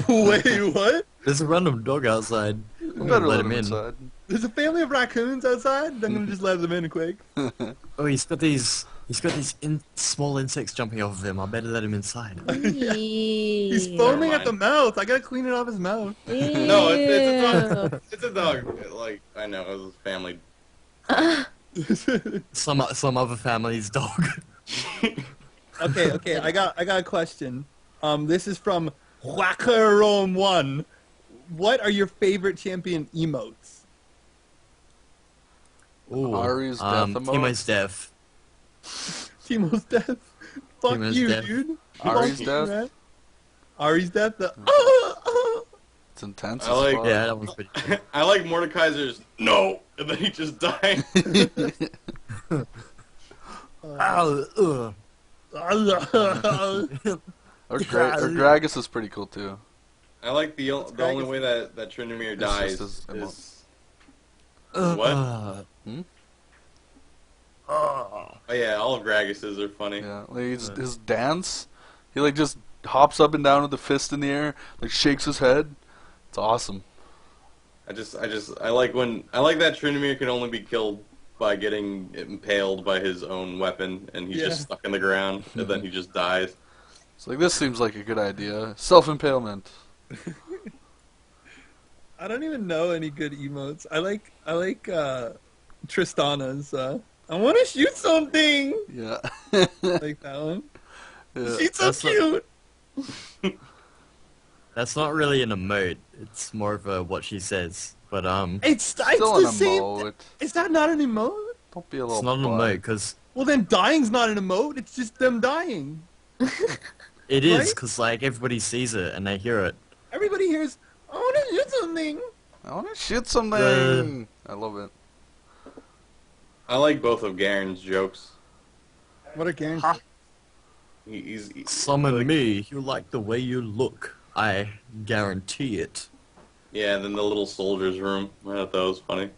Wait, what? There's a random dog outside. We better let him in. Inside. There's a family of raccoons outside. I'm gonna just let them in quick. Oh, he's got these small insects jumping off of him. I better let him inside. Yeah. He's foaming at the mouth. I gotta clean it off his mouth. No, it's a dog. It's a dog. I know, it was a family. Some other family's dog. Okay. I got a question. This is from Wackerome1. What are your favorite champion emotes? Ooh, Ari's death emote. Teemo's death. Teemo's death. Fuck Teemo's you, death. dude. Ari's Fuck death. You, man. Ari's death. It's intense. Yeah, that one's pretty cool. I like Mordekaiser's no, and then he just died. Or Gragas is pretty cool too. I like the only way that Tryndamere dies is what? Oh yeah, all of Gragas's are funny. Yeah, his dance, he just hops up and down with the fist in the air, shakes his head. It's awesome. I like that Tryndamere can only be killed by getting impaled by his own weapon, and he's just stuck in the ground, and then he just dies. It's this seems like a good idea. Self-impalement. I don't even know any good emotes. I like Tristana's. I want to shoot something. Yeah. Like that one. Yeah. She's so cute. That's not really an emote. It's more of a what she says. But it's still the an same. emote. Is that not an emote? Don't be a little. It's not an emote because. Well, then dying's not an emote. It's just them dying. It is because everybody sees it and they hear it. Everybody hears. I want to shoot something. I want to shoot something. I love it. I like both of Garen's jokes. What are Garen's? He's Summon me. You like the way you look. I guarantee it. Yeah, and then the little soldier's room. I thought that was funny.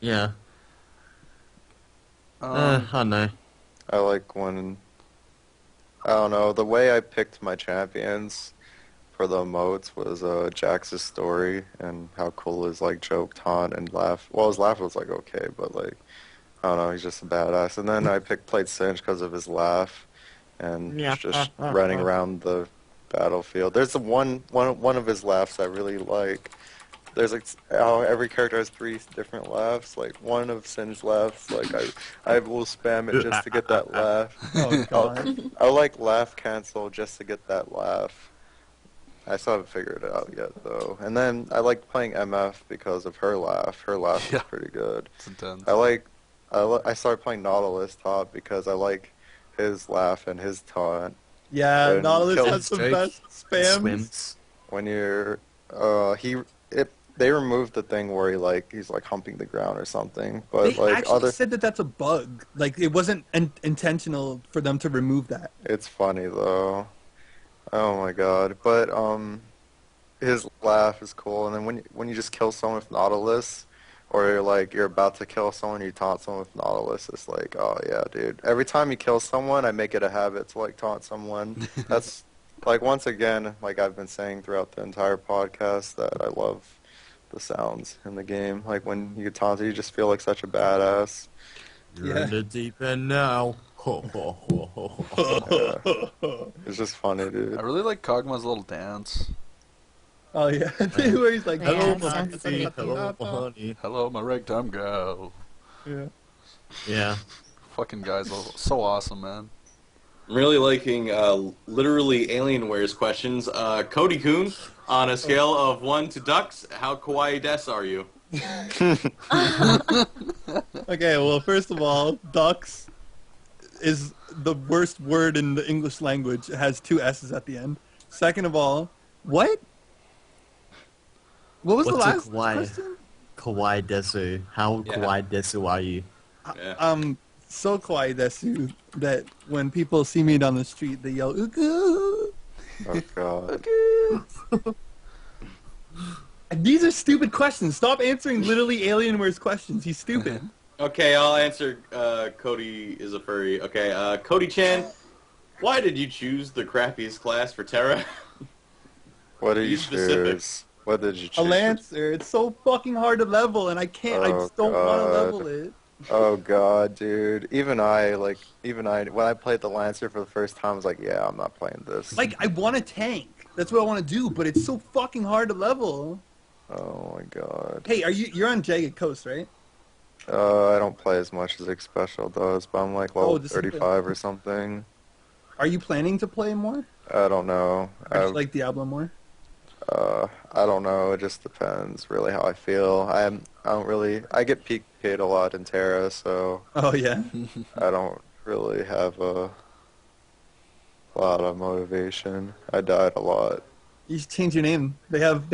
Yeah. I don't know. I like when... I don't know, the way I picked my champions for the emotes was Jax's story and how cool his joke, taunt, and laugh. Well, his laugh was okay, but I don't know, he's just a badass. And then I played Singe because of his laugh and Yeah. just running around the battlefield. There's one of his laughs I really like. There's like how every character has 3 different laughs. Like one of Singe's laughs, like I will spam it just to get that laugh. Oh god. I like laugh cancel just to get that laugh. I still haven't figured it out yet though. And then I like playing MF because of her laugh. Her laugh Yeah. is pretty good. It's intense. I started playing Nautilus Top because I like his laugh and his taunt. Yeah, When Nautilus kills has the Jake, best spams. Swims. When you're they removed the thing where he's like humping the ground or something. But They like actually said that that's a bug. Like it wasn't intentional for them to remove that. it's funny though. Oh my god. But his laugh is cool, and then when you just kill someone with Nautilus, or you're about to kill someone, you taunt someone with Nautilus, it's like, oh yeah, dude. Every time you kill someone, I make it a habit to like taunt someone. That's like once again, like I've been saying throughout the entire podcast, that I love the sounds in the game. Like when you get taunted, you just feel like such a badass. You're Yeah. in the deep end now. Ho, ho, ho, ho, ho. Yeah. It's just funny, dude. I really like Kog'Maw's little dance. Oh yeah, where he's like, Yeah, Hello, it sounds my pretty honey. Hello, my cool. honey. Hello, my ragtime girl. Yeah. Yeah. Fucking guys, so awesome, man. I'm really liking literally Alienware's questions. Cody Kuhn, on a scale of 1 to ducks, how kawaii des are you? Okay, well, first of all, ducks is the worst word in the English language. It has 2 S's at the end. Second of all, what? What was the What's a last kawaii? question? Kawaii desu. How Yeah. kawaii desu are you? Yeah. So kawaii desu that when people see me down the street, they yell, "Uku! Oh god. Uku!" These are stupid questions. Stop answering literally Alienware's questions. He's stupid. Okay, I'll answer Cody is a furry. Okay, Cody-chan, why did you choose the crappiest class for Terra? What did Be you specific. choose? What did you A choose? Lancer. It's so fucking hard to level, and I can't. I just don't want to God. level it. Oh god, dude. Even I, when I played the Lancer for the first time, I was like, yeah, I'm not playing this. Like, I want to tank. That's what I want to do, but it's so fucking hard to level. Oh my god. Hey, you're on Jagged Coast, right? I don't play as much as X Special does, but I'm like level this is good. 35 or something. Are you planning to play more? I don't know. Or do you like Diablo more? I don't know. It just depends really how I feel. I get peak paid a lot in Terra, so Oh, yeah? I don't really have a lot of motivation. I died a lot. You should change your name. They have,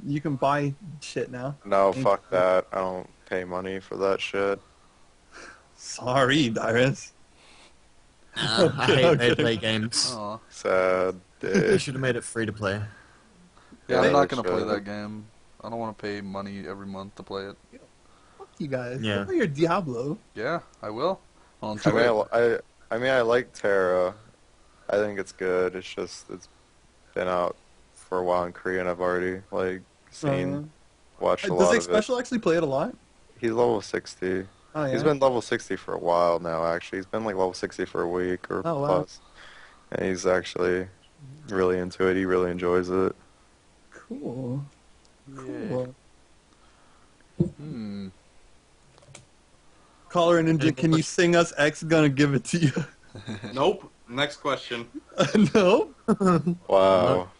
you can buy shit now. No, fuck that. I don't pay money for that shit. Sorry, Dyrus. I hate pay-to-play games. Aw. Sad. They Dude. should have made it free to play. Yeah, Yeah, I'm not they gonna play should. that game. I don't want to pay money every month to play it. Fuck you guys. Yeah. Go play your Diablo. Yeah, I will. I'll I enjoy mean, it. I like Terra. I think it's good. It's just it's been out for a while in Korea, and I've already seen, watched a Does lot X of it. Special actually play it a lot? He's level 60. Oh, yeah? He's been level 60 for a while now. Actually, he's been like level 60 for a week or Oh, wow. plus, and he's actually really into it. He really enjoys it. Cool. Yeah. Cool. Hmm. Choleraninja, can you sing us X Gonna Give It to You? Nope. Next question. No? Wow,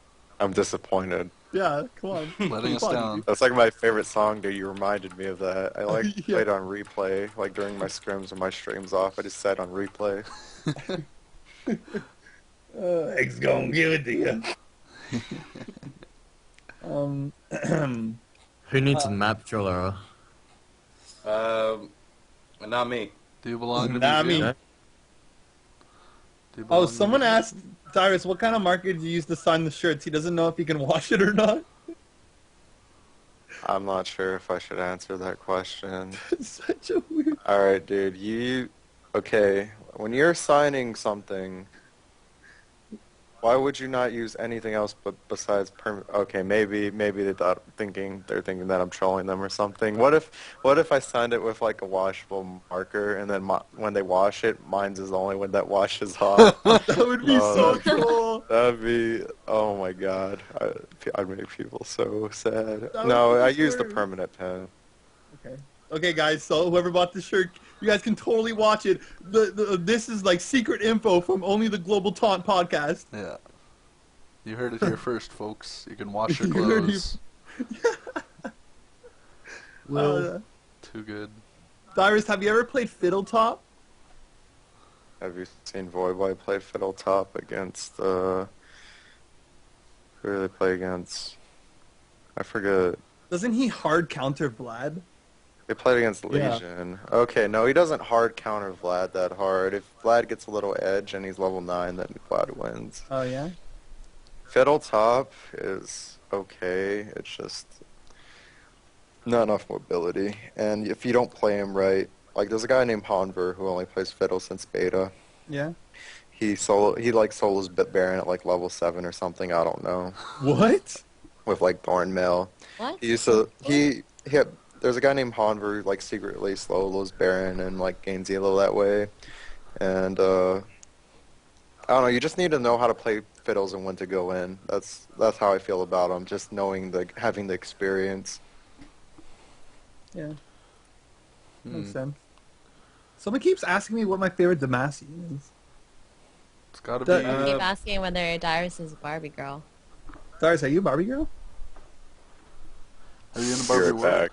I'm disappointed. Yeah, come on. Letting us Come on, down. dude. That's like my favorite song, dude. You reminded me of that. I Yeah. played on replay, like during my scrims when my stream's off. I just sat on replay. X Gonna Give It to You. Who needs a map, Cholera? Not me. Do you belong to Nah, museum? me. Okay. Do you belong Oh, to someone museum? asked Dyrus, what kind of marker do you use to sign the shirts? He doesn't know if he can wash it or not. I'm not sure if I should answer that question. It's such a weird... All right, dude. Okay, when you're signing something, Why would you not use anything else but besides Okay, maybe they're thinking that I'm trolling them or something. What if I signed it with like a washable marker, and then when they wash it, mine's is the only one that washes off. That would be so troll. That'd be, oh my god, I'd make people so sad. That No, would be I use the absurd. permanent pen. Okay, guys. So whoever bought this shirt, you guys can totally watch it. This is like secret info from only the Global Taunt podcast. Yeah. You heard it here first, folks. You can wash your You heard clothes. Well, Too good. Dyrus, have you ever played Fiddle Top? Have you seen Voyboy play Fiddle Top against, who do they play against? I forget. Doesn't he hard counter Vlad? They played against Yeah. Legion. Okay, no, he doesn't hard counter Vlad that hard. If Vlad gets a little edge and he's level 9, then Vlad wins. Oh yeah. Fiddle Top is okay. It's just not enough mobility. And if you don't play him right, like there's a guy named Honver who only plays Fiddle since beta. Yeah. He like solos Baron at like level 7 or something. I don't know. What? With like Thornmail. What? He used to there's a guy named Honver who like secretly solos Baron and like gains elo that way. And I don't know, you just need to know how to play fiddles and when to go in. That's how I feel about him, just knowing having the experience. Yeah. Makes sense. Someone keeps asking me what my favorite Demacia is. It's gotta The- be... I keep asking whether Dyrus is a Barbie girl. Dyrus, are you a Barbie girl? Are you in the Barbie You're world?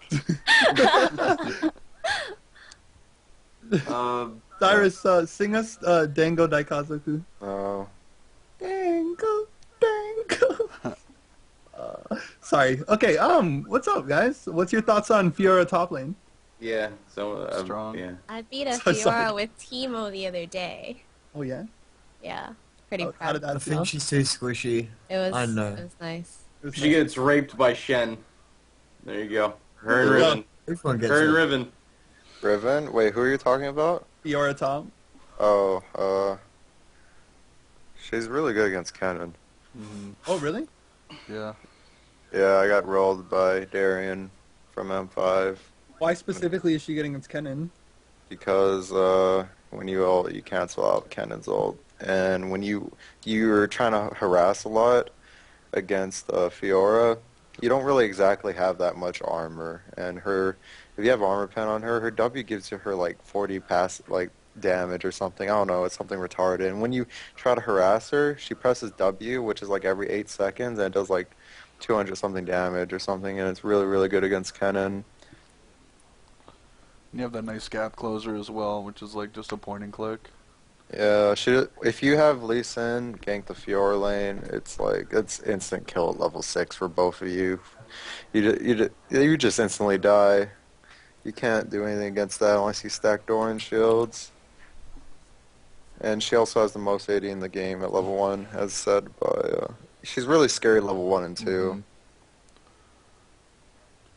back. Dyrus, sing us Dango Daikazoku. Oh. Dango, Dango. Sorry. Okay, what's up, guys? What's your thoughts on Fiora top lane? Yeah, so Strong. Yeah. I beat a So sorry. Fiora with Teemo the other day. Oh, yeah? Yeah, pretty How proud did of that I feel? think she's too squishy. It was, I know. It was nice. She gets raped by Shen. There you go. Her and There you go. Riven. Everyone gets Her and it. Riven. Riven? Wait, who are you talking about? Fiora top. Oh, she's really good against Kennen. Oh, really? Yeah. Yeah, I got rolled by Darian from M5 Why specifically is she getting its Kennen? because when you ult, you cancel out Kennen's ult, and when you're trying to harass a lot against Fiora, you don't really exactly have that much armor, and if you have armor pen on her, her W gives her like 40 damage or something. I don't know, it's something retarded. And when you try to harass her, she presses W, which is like every 8 seconds, and it does like 200 something damage or something, and it's really, really good against Kennen. You have that nice gap closer as well, which is like just a point and click. Yeah, if you have Lee Sin gank the Fiora lane, it's instant kill at level 6 for both of you. You just instantly die. You can't do anything against that unless you stack Doran shields. And she also has the most AD in the game at level 1, as said by... she's really scary at level 1 and 2.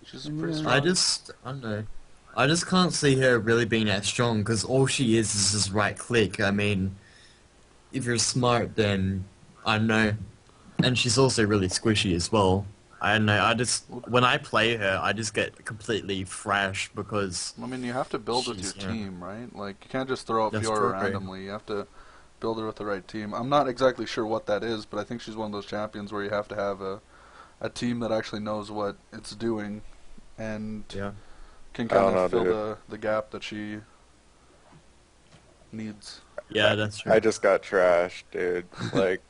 She's pretty strong. I don't know. I just can't see her really being that strong because all she is just right click. I mean, if you're smart, then I don't know. And she's also really squishy as well. I don't know. When I play her, I just get completely thrashed because. I mean, you have to build with your Jeez, yeah. team, right? Like, you can't just throw out That's Fiora true. randomly. You have to build her with the right team. I'm not exactly sure what that is, but I think she's one of those champions where you have to have a team that actually knows what it's doing and Yeah. can I don't kind know, of fill dude. the gap that she needs. Yeah, that's true. I just got trashed, dude. Like,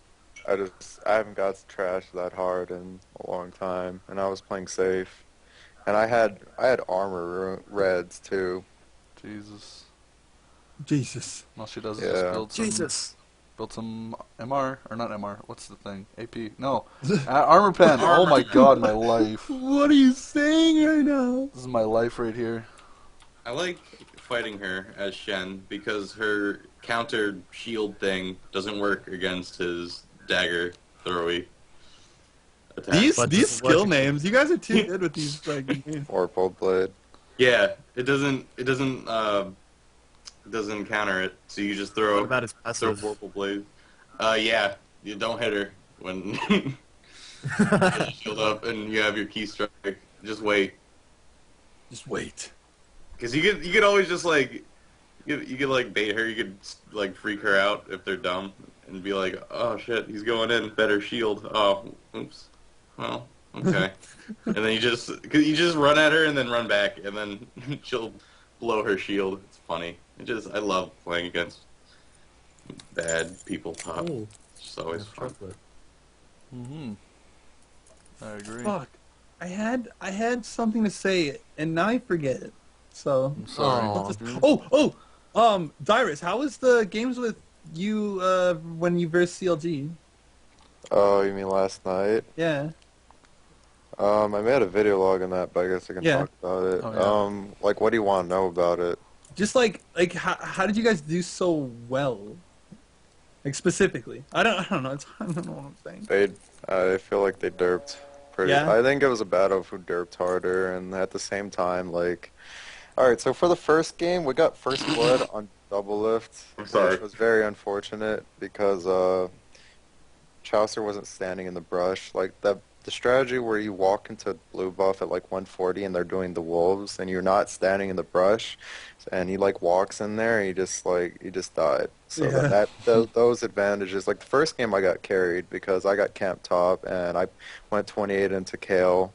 I haven't got trashed that hard in a long time, and I was playing safe. And I had armor reds too. Jesus. Jesus. All she does is Yeah. just build some MR, or not MR, what's the thing? AP. No. Armor pen. Oh my god, my life. What are you saying right now? This is my life right here. I like fighting her as Shen because her counter shield thing doesn't work against his dagger throwy attack. These But these this is skill what- names, you guys are too good with these like names. Or Bolt Blade. Yeah, it doesn't counter it, so you just throw What about his passive? Vorpal Blade. Yeah, you don't hit her when you get shield up and you have your key strike. Just wait. Just wait. Because you could always just like you could like bait her. You could like freak her out if they're dumb and be like, oh shit, he's going in. Better shield. Oh, oops. Well, okay. And then you just run at her and then run back and then she'll blow her shield. It's funny. I love playing against bad people top. Ooh, It's just always fun. chocolate. Mm-hmm. I agree. Fuck. I had something to say and now I forget it. So I'm sorry. Aw. let's just, Dyrus, how was the games with you when you versed CLG? Oh, you mean last night? Yeah. I made a video log on that, but I guess I can Yeah. talk about it. Oh, yeah. Like, what do you want to know about it? Just like how did you guys do so well? Like specifically, I don't know. I don't know what I'm saying. I feel like they derped pretty. Yeah? I think it was a battle of who derped harder, and at the same time, like, all right. So for the first game, we got first blood on double lift, I'm sorry. which was very unfortunate because Chaucer wasn't standing in the brush. Like the strategy where you walk into blue buff at like 140 and they're doing the wolves and you're not standing in the brush, and he like walks in there and he just died. So Yeah. those advantages, like the first game I got carried because I got camp top and I went 28 into Kale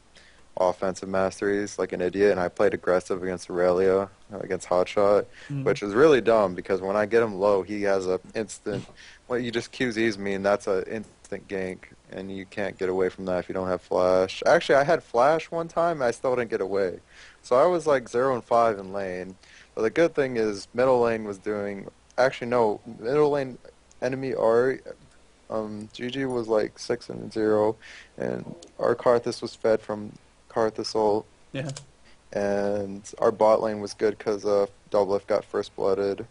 offensive masteries like an idiot, and I played aggressive against Aurelia, against Hotshot, which is really dumb because when I get him low, he has a instant, well, you just QZs me and that's a instant gank, and you can't get away from that if you don't have flash. Actually, I had flash one time and I still didn't get away. So I was like 0 and 5 in lane. But the good thing is middle lane was doing, actually no, middle lane enemy Ari, GG was like 6 and 0, and our Karthus was fed from Karthus ult, Yeah. and our bot lane was good because Doublelift got first blooded,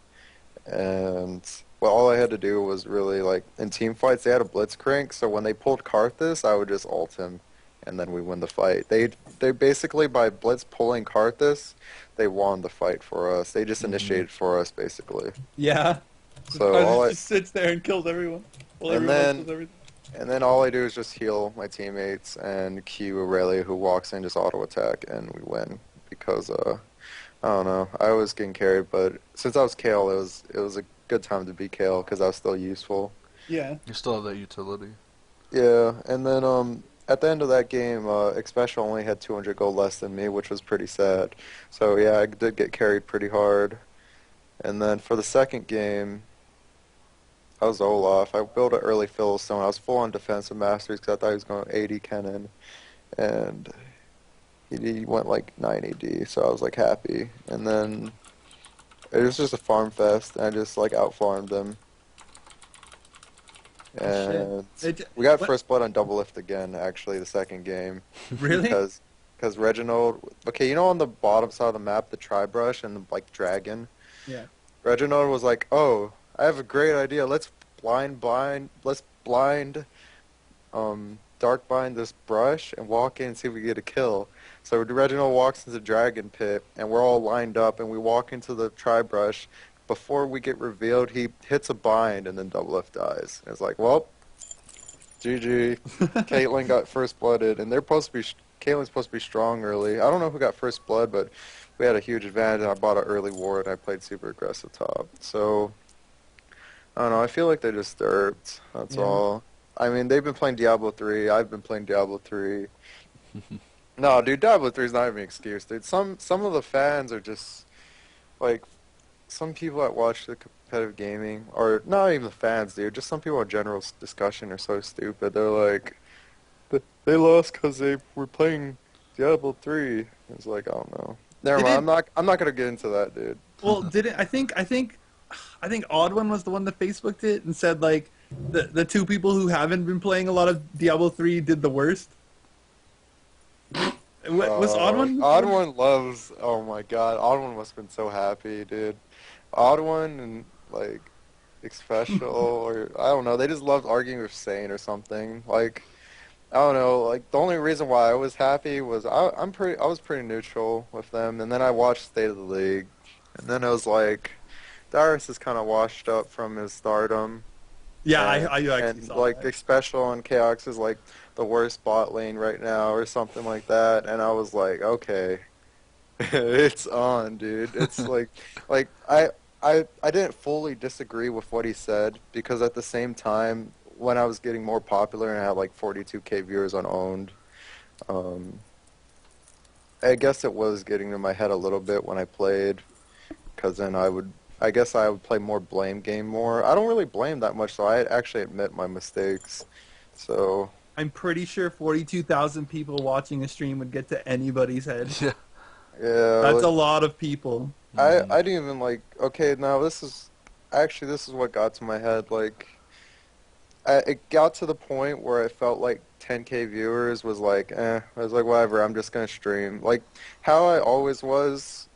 and well, all I had to do was really like in team fights they had a blitzcrank, so when they pulled Karthus, I would just ult him, and then we win the fight. They basically by blitz pulling Karthus, they won the fight for us. They just initiated for us basically. Yeah. So Karthus all I just sits there and kills everyone. Well, And everyone else then- kills everything. And then all I do is just heal my teammates and Q Aurelia, who walks in, just auto attack, and we win. Because I don't know, I was getting carried, but since I was Kale, it was a good time to be Kale because I was still useful. Yeah. You still have that utility. Yeah, and then at the end of that game, Xpecial only had 200 gold less than me, which was pretty sad. So yeah, I did get carried pretty hard. And then for the second game, I was Olaf. I built an early Philistone. I was full on defensive masteries because I thought he was going 80 Kennen, and he went like 90 D, so I was like happy. And then it was just a farm fest, and I just like out-farmed them. And we got first blood on double lift again, actually, the second game. Really? Because Reginald, okay, you know on the bottom side of the map, the tri-brush and the like dragon? Yeah. Reginald was like, oh, I have a great idea. Let's blind, dark bind this brush and walk in and see if we get a kill. So Reginald walks into the dragon pit, and we're all lined up, and we walk into the tri-brush. Before we get revealed, he hits a bind, and then double F dies. And it's like, well, GG. Caitlyn got first blooded, and Caitlyn's supposed to be strong early. I don't know who got first blood, but we had a huge advantage, and I bought an early ward, and I played super aggressive top. So I don't know, I feel like they just derped. That's all. I mean, they've been playing Diablo 3. I've been playing Diablo 3. No, dude, Diablo 3 is not even an excuse, dude. Some of the fans are just, like, some people that watch the competitive gaming, or not even the fans, dude, just some people in general discussion are so stupid. They're like, they lost because they were playing Diablo 3. It's like, I don't know. Never mind, I'm not going to get into that, dude. Well, I think Odd One was the one that Facebooked it and said like the two people who haven't been playing a lot of Diablo 3 did the worst. Was Odd One? Odd One loves. Oh my God, Odd One must have been so happy, dude. Odd One and like Xpecial or I don't know. They just loved arguing with Sane or something. Like I don't know. Like the only reason why I was happy was I was pretty neutral with them, and then I watched State of the League, and then I was like, Dyrus is kind of washed up from his stardom, Yeah, and, I actually and saw like that. Special on Chaos is like the worst bot lane right now or something like that, and I was like, okay, it's on, dude. It's like I didn't fully disagree with what he said because at the same time when I was getting more popular and I had like 42K viewers on Owned, um, I guess it was getting to my head a little bit when I played, because then I guess I would play more blame game more. I don't really blame that much, so I actually admit my mistakes. So I'm pretty sure 42,000 people watching a stream would get to anybody's head. Yeah. yeah, That's like, a lot of people. I didn't even like. Okay, now this is what got to my head. Like, it got to the point where I felt like 10K viewers was like, I was like, whatever. I'm just gonna stream. Like how I always was.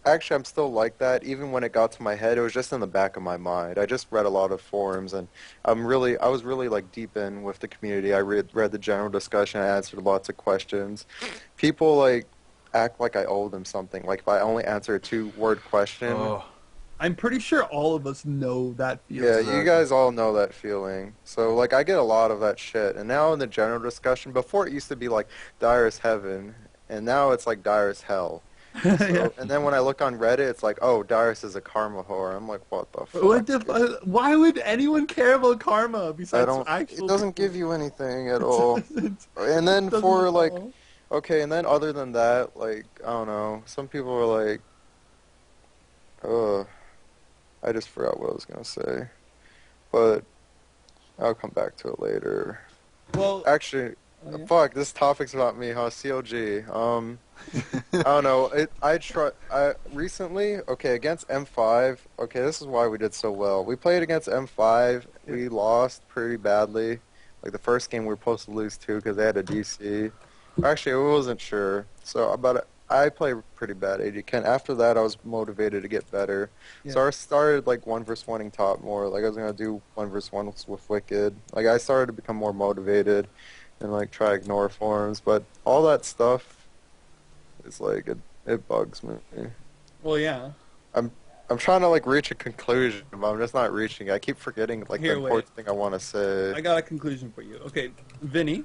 Actually, I'm still like that. Even when it got to my head, it was just in the back of my mind. I just read a lot of forums, and I was really like deep in with the community. I read the general discussion. I answered lots of questions. People like act like I owe them something. Like if I only answer a 2-word question. Oh. I'm pretty sure all of us know that feeling. Yeah, you guys all know that feeling. So like I get a lot of that shit. And now in the general discussion, before it used to be like Dyrus heaven, and now it's like Dyrus hell. So, and then when I look on Reddit, it's like, oh, Dyrus is a karma whore. I'm like, what the fuck? What the why would anyone care about karma besides actual? It doesn't give you anything at all. And then for like, okay, and then other than that, like, I don't know. Some people are like, I just forgot what I was gonna say, but I'll come back to it later. Well, Actually, fuck, this topic's about me, huh? COG. I don't know. I recently, okay, against M5. Okay, this is why we did so well. We played against M5. We lost pretty badly. Like the first game, we were supposed to lose too because they had a DC. Actually, I wasn't sure. So, but I played pretty bad AD Ken. After that, I was motivated to get better. Yeah. So I started like 1v1ing top more. Like I was gonna do 1v1 with Wicked. Like I started to become more motivated and like try to ignore forums. But all that stuff. It's like it bugs me. well, yeah. I'm trying to like reach a conclusion, but I'm just not reaching it. I keep forgetting like Here, the important thing I want to say. I got a conclusion for you. Okay, Vinny,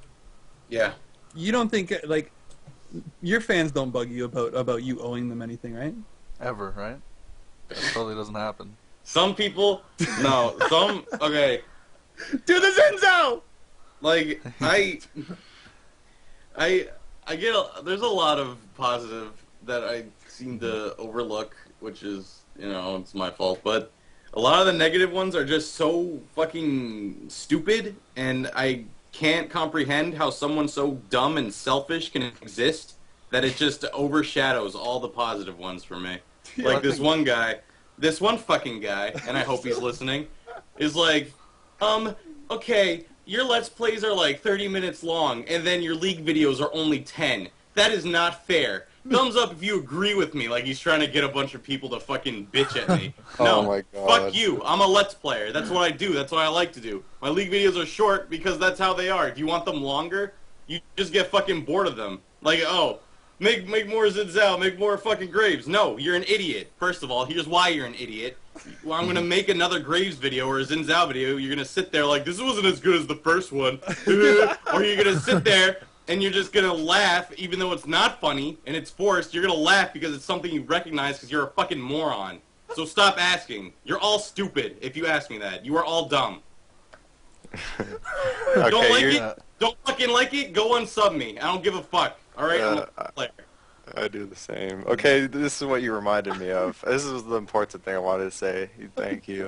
Yeah. you don't think like your fans don't bug you about you owing them anything, right? Ever, right? That totally doesn't happen. Some people, no. Some, okay. Do the Zenzo! Like, I get there's a lot of positive that I seem to overlook, which is, it's my fault, but a lot of the negative ones are just so fucking stupid, and I can't comprehend how someone so dumb and selfish can exist that it just overshadows all the positive ones for me. Like this one fucking guy, and I hope he's listening, is like, okay, your Let's Plays are like 30 minutes long, and then your League videos are only 10. That is not fair. Thumbs up if you agree with me, like he's trying to get a bunch of people to fucking bitch at me. No, Oh my God. fuck you. I'm a Let's Player. That's what I do. That's what I like to do. My League videos are short because that's how they are. If you want them longer, you just get fucking bored of them. Like, oh, make more Zinzao, make more fucking Graves. No, you're an idiot. First of all, here's why you're an idiot. Well, I'm going to make another Graves video or a Zinzao video. You're going to sit there like, this wasn't as good as the first one. Or you're going to sit there and you're just going to laugh even though it's not funny and it's forced. You're going to laugh because it's something you recognize because you're a fucking moron. So stop asking. You're all stupid if you ask me that. You are all dumb. Okay, Don't like you're- it? Don't fucking like it? Go unsub me. I don't give a fuck. Alright? I'm a player. I do the same. Okay, this is what you reminded me of. This is the important thing I wanted to say. Thank you.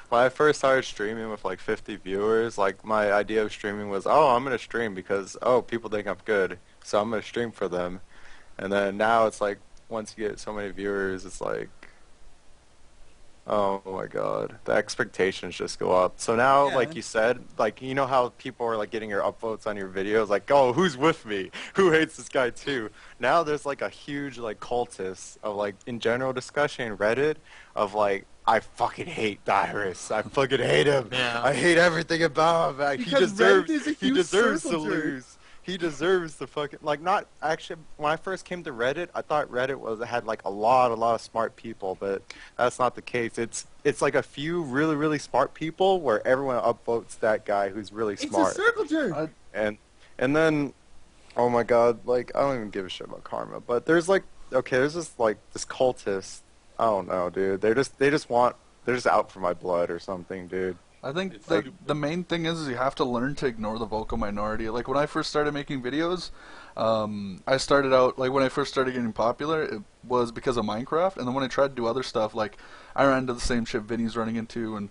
When I first started streaming with like 50 viewers, like my idea of streaming was, oh, I'm gonna stream because people think I'm good, so I'm gonna stream for them. And then now it's like once you get so many viewers, it's like, oh my God, the expectations just go up. So now, Yeah. like you said, like you know how people are like getting your upvotes on your videos, like, oh, who's with me? Who hates this guy too? Now there's like a huge like cultist of like in general discussion in Reddit of like, I fucking hate Dyrus. I fucking hate him. Yeah. I hate everything about him. Like, Because Reddit is a huge he deserves to circle jerk. lose. he deserves the fucking like. Not actually. When I first came to Reddit, I thought Reddit had like a lot of smart people, but that's not the case. It's like a few really smart people where everyone upvotes that guy who's really smart. It's a circle jerk. And then, oh my god, like I don't even give a shit about karma. But there's like, okay, there's this like this cultist. I don't know, dude. They're just out for my blood or something, dude. I think It's like like- the main thing is you have to learn to ignore the vocal minority. Like when I first started making videos, I started out like when I first started getting popular, it was because of Minecraft, and then when I tried to do other stuff, like I ran into the same shit Vinny's running into and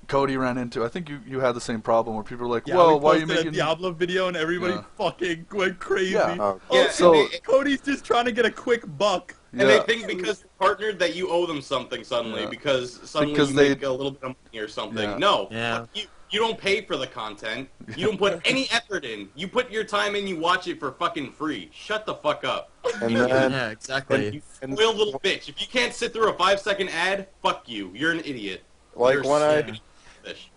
Cody ran into. I think you had the same problem where people were like, "Whoa, why are you making?" a Diablo video and everybody Yeah. fucking went crazy. Yeah. Oh, Yeah, so- and they- Cody's just trying to get a quick buck. And they think because you're partnered that you owe them something suddenly Yeah. because suddenly Because you they- make a little bit of money or something. Yeah. No, Yeah. fuck you don't pay for the content. You don't put any effort in. You put your time in. You watch it for fucking free. Shut the fuck up. and then Yeah, exactly. You spoiled little bitch. If you can't sit through a 5-second ad, fuck you. You're an idiot. like You're when I selfish.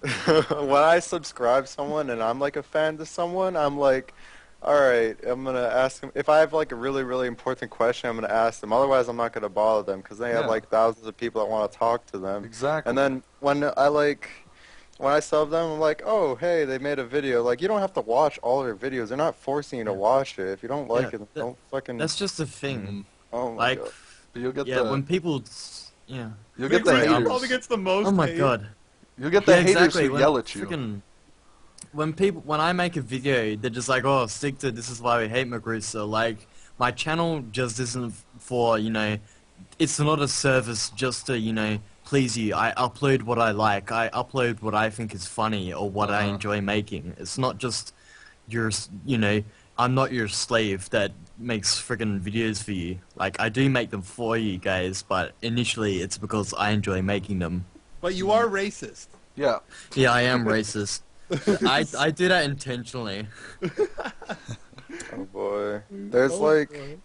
when I subscribe someone and I'm like a fan to someone, I'm like, all right, I'm gonna ask them if I have like a really important question. I'm gonna ask them. Otherwise, I'm not gonna bother them because they have Yeah. like thousands of people that want to talk to them. Exactly. And then when I sub them, I'm like, oh, hey, they made a video. Like, you don't have to watch all their videos. They're not forcing you to watch it. If you don't like Yeah, it, don't fucking. That's just the thing. Oh my Like, god. But you'll get yeah, the when people, yeah. you'll get the Mcrooster haters. probably gets the most. Oh my hate. god. You'll get the Yeah, haters exactly. who When yell at you. frickin- when I make a video, they're just like, oh, stick to this is why we hate Mcrooster. Like, my channel just isn't for, it's not a service just to, please you. I upload what I like. I upload what I think is funny or what I enjoy making. It's not just I'm not your slave that makes friggin' videos for you. Like, I do make them for you guys, but initially it's because I enjoy making them. But you are racist. Yeah. Yeah, I am racist. I do that intentionally. Oh boy. There's like.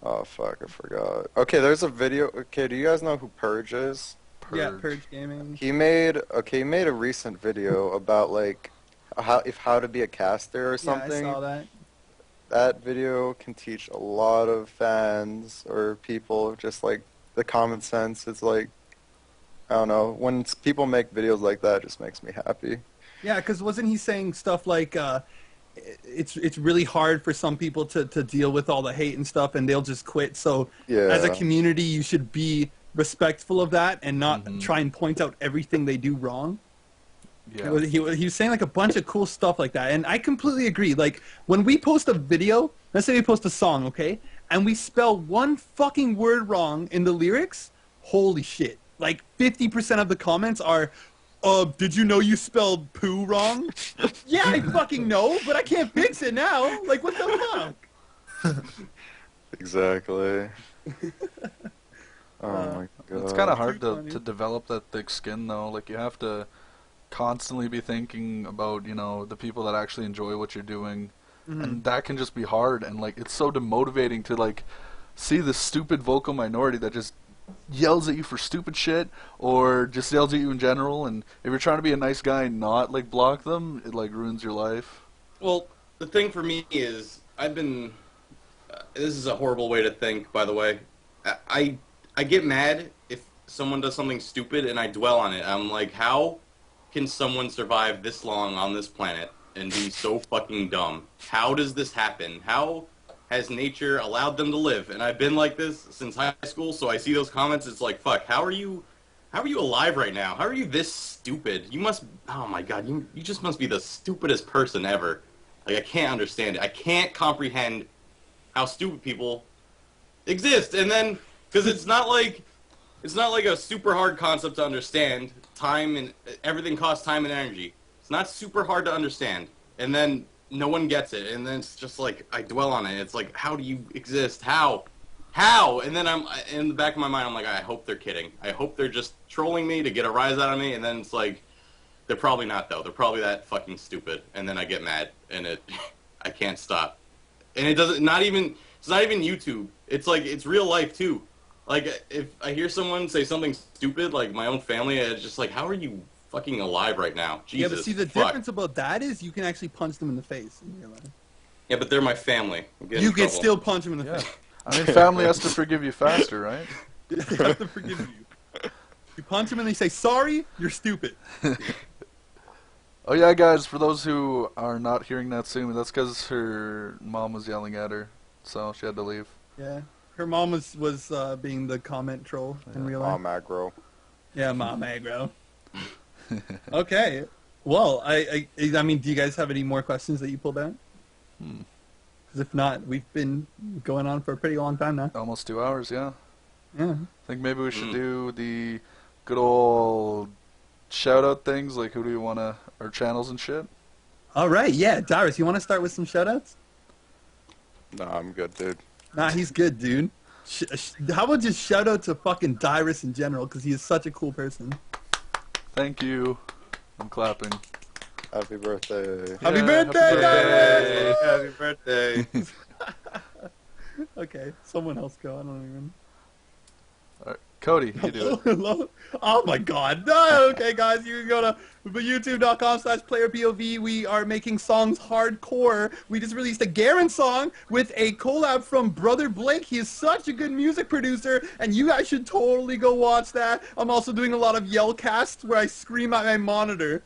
Oh fuck, I forgot. Okay, there's a video. Okay, do you guys know who Purge is? Yeah, Purge. Purge Gaming. He made a recent video about like how to be a caster or something. Yeah, I saw that. That video can teach a lot of fans or people just like the common sense. It's like, I don't know, when people make videos like that, it just makes me happy. Yeah, because wasn't he saying stuff like it's really hard for some people to deal with all the hate and stuff, and they'll just quit. So Yeah. as a community, you should be respectful of that and not try and point out everything they do wrong. Yeah. He was saying like a bunch of cool stuff like that, and I completely agree. Like when we post a video, let's say we post a song, okay, and we spell one fucking word wrong in the lyrics, holy shit! Like 50% of the comments are, did you know you spelled poo wrong? Yeah, I fucking know, but I can't fix it now. Like what the fuck? Exactly. Oh my god. It's kind of hard Too to funny. develop that thick skin though. Like you have to constantly be thinking about the people that actually enjoy what you're doing, and that can just be hard. And like it's so demotivating to like see this stupid vocal minority that just yells at you for stupid shit or just yells at you in general. And if you're trying to be a nice guy and not like block them, it like ruins your life. Well, the thing for me is I've been. This is a horrible way to think, by the way. I get mad if someone does something stupid and I dwell on it. I'm like, how can someone survive this long on this planet and be so fucking dumb? How does this happen? How has nature allowed them to live? And I've been like this since high school, so I see those comments. It's like, fuck, how are you alive right now? How are you this stupid? You must, oh my god, you just must be the stupidest person ever. Like, I can't understand it. I can't comprehend how stupid people exist. And then, because it's not like a super hard concept to understand. Time and everything costs time and energy. It's not super hard to understand. And then no one gets it. And then it's just like, I dwell on it. It's like, how do you exist? How? And then I'm in the back of my mind, I'm like, I hope they're kidding. I hope they're just trolling me to get a rise out of me. And then it's like, they're probably not though. They're probably that fucking stupid. And then I get mad and I can't stop. And it's not even YouTube. It's like, it's real life too. Like, if I hear someone say something stupid, like my own family, it's just like, how are you fucking alive right now. Jesus. Yeah, but see, the fuck. difference about that is you can actually punch them in the face in real life. Yeah, but they're my family. I'm getting You in can trouble. still punch them in the Yeah. face. I mean, family has to forgive you faster, right? They have to forgive you. You punch them and they say, sorry, you're stupid. Oh yeah, guys, for those who are not hearing Natsumiii, that's because her mom was yelling at her, so she had to leave. Yeah. Her mom was being the comment troll in real life. Mom aggro. Yeah, mom aggro. Okay. Well, I mean, do you guys have any more questions that you pulled out? Because if not, we've been going on for a pretty long time now. Almost 2 hours, yeah. Yeah. I think maybe we should do the good old shout-out things, like who do you want to, our channels and shit. All right. Yeah, Dyrus, you want to start with some shoutouts? Nah, I'm good, dude. Nah, he's good, dude. How about just shout out to fucking Dyrus in general, because he is such a cool person. Thank you. I'm clapping. Happy birthday. Happy Yeah, birthday, Dyrus! Happy birthday. Okay, someone else go. I don't even. Cody, you do it. Hello? Oh my god. No, okay, guys, you can go to youtube.com/playerpov. We are making songs hardcore. We just released a Garen song with a collab from Brother Blake. He is such a good music producer, and you guys should totally go watch that. I'm also doing a lot of yell casts where I scream at my monitor.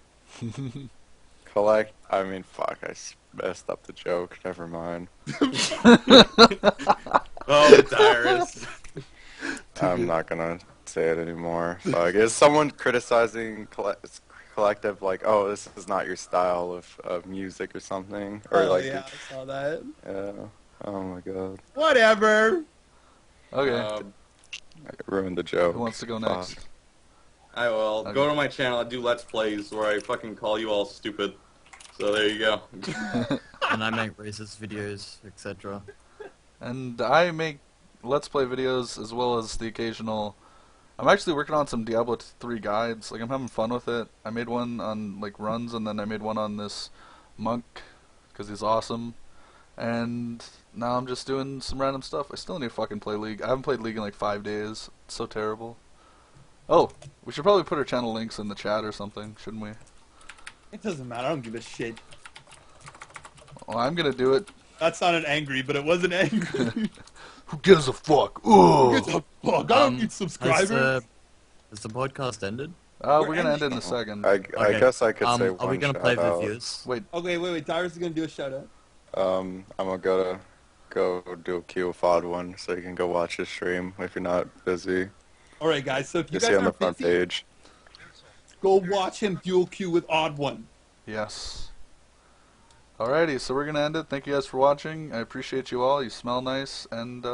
I mean, fuck, I messed up the joke. Never mind. Oh, Dyrus. I'm not gonna say it anymore. Fuck. Is someone criticizing collective, like, oh, this is not your style of music or something? Or Oh, like, yeah, I saw that. yeah. Oh my god. Whatever. Okay, I ruined the joke. who wants to go next? Fuck. I will. Okay. Go to my channel. I do Let's Plays where I fucking call you all stupid. So there you go. And I make racist videos, etc. And I make Let's Play videos as well as the occasional... I'm actually working on some Diablo 3 guides. Like, I'm having fun with it. I made one on, like, runs, and then I made one on this monk, because he's awesome. And now I'm just doing some random stuff. I still need to fucking play League. I haven't played League in, like, 5 days. It's so terrible. Oh, we should probably put our channel links in the chat or something, shouldn't we? It doesn't matter. I don't give a shit. Well, I'm gonna do it. That sounded angry, but it wasn't angry. Who gives a fuck? Ooh! What the fuck? I don't need subscribers. Has the podcast ended? We're gonna end it in a second. I Okay. guess I could say one Are we gonna play shout-out. reviews? Wait, Okay, wait. Dyrus is gonna do a shout out. I'm gonna go do a queue of Odd One, so you can go watch his stream if you're not busy. All right, guys. So if you You see guys on the are front busy, page. go watch him dual queue with Odd One. yes. Alrighty, so we're gonna end it. Thank you guys for watching. I appreciate you all. You smell nice, and